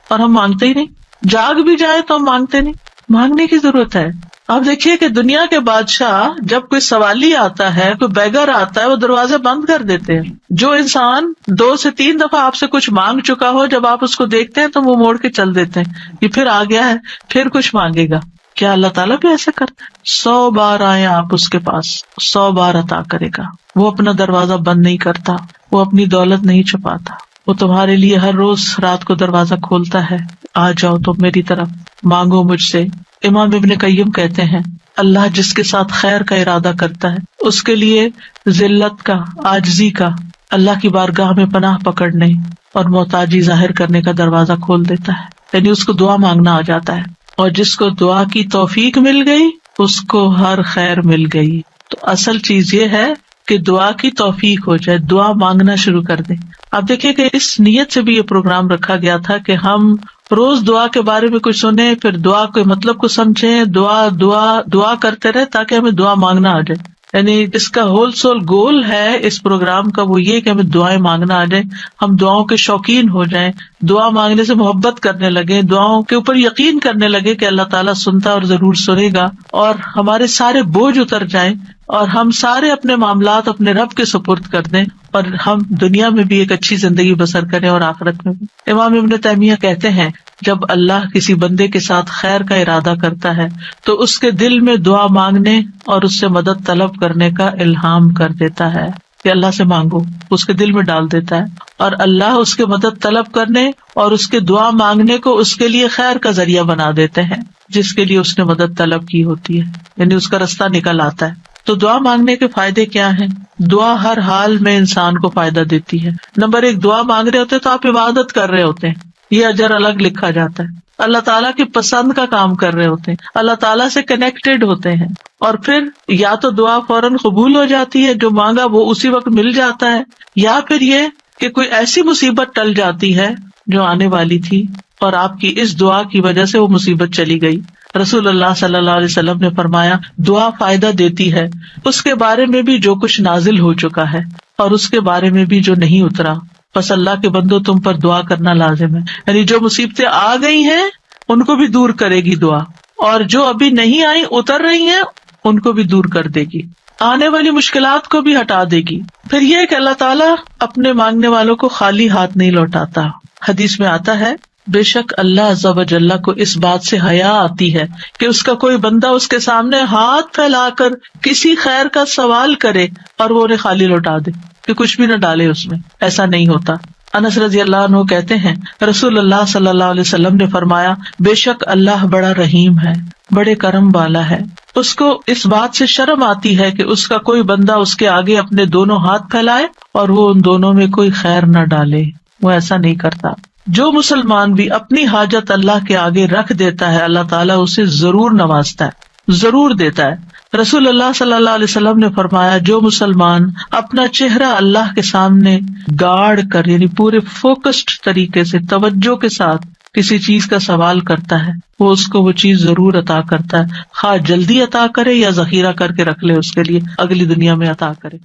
اور ہم مانگتے ہی نہیں۔ جاگ بھی جائے تو ہم مانگتے نہیں۔ مانگنے کی ضرورت ہے۔ آپ دیکھیے کہ دنیا کے بادشاہ جب کوئی سوالی آتا ہے، کوئی بیگر آتا ہے، وہ دروازے بند کر دیتے ہیں۔ جو انسان 2 سے 3 دفعہ آپ سے کچھ مانگ چکا ہو، جب آپ اس کو دیکھتے ہیں تو وہ موڑ کے چل دیتے ہیں، یہ پھر آ گیا ہے، پھر کچھ مانگے گا۔ کیا اللہ تعالیٰ بھی ایسے کرتا ہے؟ 100 بار آئے آپ اس کے پاس، 100 بار عطا کرے گا۔ وہ اپنا دروازہ بند نہیں کرتا، وہ اپنی دولت نہیں چھپاتا، وہ تمہارے لیے ہر روز رات کو دروازہ کھولتا ہے، آ جاؤ تو میری طرف، مانگو مجھ سے۔ امام ابن قیم کہتے ہیں اللہ جس کے ساتھ خیر کا ارادہ کرتا ہے اس کے لیے ذلت کا، عاجزی کا، اللہ کی بارگاہ میں پناہ پکڑنے اور محتاجی ظاہر کرنے کا دروازہ کھول دیتا ہے، یعنی اس کو دعا مانگنا آ جاتا ہے، اور جس کو دعا کی توفیق مل گئی اس کو ہر خیر مل گئی۔ تو اصل چیز یہ ہے کہ دعا کی توفیق ہو جائے، دعا مانگنا شروع کر دیں۔ آپ دیکھیں کہ اس نیت سے بھی یہ پروگرام رکھا گیا تھا کہ ہم روز دعا کے بارے میں کچھ سنیں، پھر دعا کے مطلب کو سمجھیں، دعا کرتے رہے تاکہ ہمیں دعا مانگنا آ جائے۔ یعنی اس کا ہول سول گول ہے اس پروگرام کا، وہ یہ کہ ہمیں دعائیں مانگنا آ جائے، ہم دعاؤں کے شوقین ہو جائیں، دعا مانگنے سے محبت کرنے لگے، دعاؤں کے اوپر یقین کرنے لگے کہ اللہ تعالیٰ سنتا اور ضرور سنے گا، اور ہمارے سارے بوجھ اتر جائیں اور ہم سارے اپنے معاملات اپنے رب کے سپرد کر دیں، اور ہم دنیا میں بھی ایک اچھی زندگی بسر کریں اور آخرت میں بھی۔ امام ابن تیمیہ کہتے ہیں جب اللہ کسی بندے کے ساتھ خیر کا ارادہ کرتا ہے تو اس کے دل میں دعا مانگنے اور اس سے مدد طلب کرنے کا الہام کر دیتا ہے کہ اللہ سے مانگو، اس کے دل میں ڈال دیتا ہے، اور اللہ اس کے مدد طلب کرنے اور اس کے دعا مانگنے کو اس کے لیے خیر کا ذریعہ بنا دیتے ہیں جس کے لیے اس نے مدد طلب کی ہوتی ہے، یعنی اس کا رستہ نکل آتا ہے۔ تو دعا مانگنے کے فائدے کیا ہیں؟ دعا ہر حال میں انسان کو فائدہ دیتی ہے۔ نمبر 1، دعا مانگ رہے ہوتے تو آپ عبادت کر رہے ہوتے ہیں، یہ اجر الگ لکھا جاتا ہے۔ اللہ تعالیٰ کی پسند کا کام کر رہے ہوتے ہیں، اللہ تعالیٰ سے کنیکٹڈ ہوتے ہیں، اور پھر یا تو دعا فوراً قبول ہو جاتی ہے، جو مانگا وہ اسی وقت مل جاتا ہے، یا پھر یہ کہ کوئی ایسی مصیبت ٹل جاتی ہے جو آنے والی تھی اور آپ کی اس دعا کی وجہ سے وہ مصیبت چلی گئی۔ رسول اللہ صلی اللہ علیہ وسلم نے فرمایا دعا فائدہ دیتی ہے اس کے بارے میں بھی جو کچھ نازل ہو چکا ہے اور اس کے بارے میں بھی جو نہیں اترا، بس اللہ کے بندو تم پر دعا کرنا لازم ہے، یعنی جو مصیبتیں آ گئی ہیں ان کو بھی دور کرے گی دعا، اور جو ابھی نہیں آئی اتر رہی ہیں ان کو بھی دور کر دے گی، آنے والی مشکلات کو بھی ہٹا دے گی۔ پھر یہ کہ اللہ تعالیٰ اپنے مانگنے والوں کو خالی ہاتھ نہیں لوٹاتا۔ حدیث میں آتا ہے بے شک اللہ عز و جل کو اس بات سے حیا آتی ہے کہ اس کا کوئی بندہ اس کے سامنے ہاتھ پھیلا کر کسی خیر کا سوال کرے اور وہ انہیں خالی لوٹا دے، کہ کچھ بھی نہ ڈالے اس میں، ایسا نہیں ہوتا۔ انس رضی اللہ عنہ کہتے ہیں رسول اللہ صلی اللہ علیہ وسلم نے فرمایا بے شک اللہ بڑا رحیم ہے، بڑے کرم والا ہے، اس کو اس بات سے شرم آتی ہے کہ اس کا کوئی بندہ اس کے آگے اپنے دونوں ہاتھ پھیلائے اور وہ ان دونوں میں کوئی خیر نہ ڈالے، وہ ایسا نہیں کرتا۔ جو مسلمان بھی اپنی حاجت اللہ کے آگے رکھ دیتا ہے اللہ تعالیٰ اسے ضرور نوازتا ہے، ضرور دیتا ہے۔ رسول اللہ صلی اللہ علیہ وسلم نے فرمایا جو مسلمان اپنا چہرہ اللہ کے سامنے گاڑ کر یعنی پورے فوکسڈ طریقے سے توجہ کے ساتھ کسی چیز کا سوال کرتا ہے وہ اس کو وہ چیز ضرور عطا کرتا ہے، خواہ جلدی عطا کرے یا ذخیرہ کر کے رکھ لے اس کے لیے اگلی دنیا میں عطا کرے۔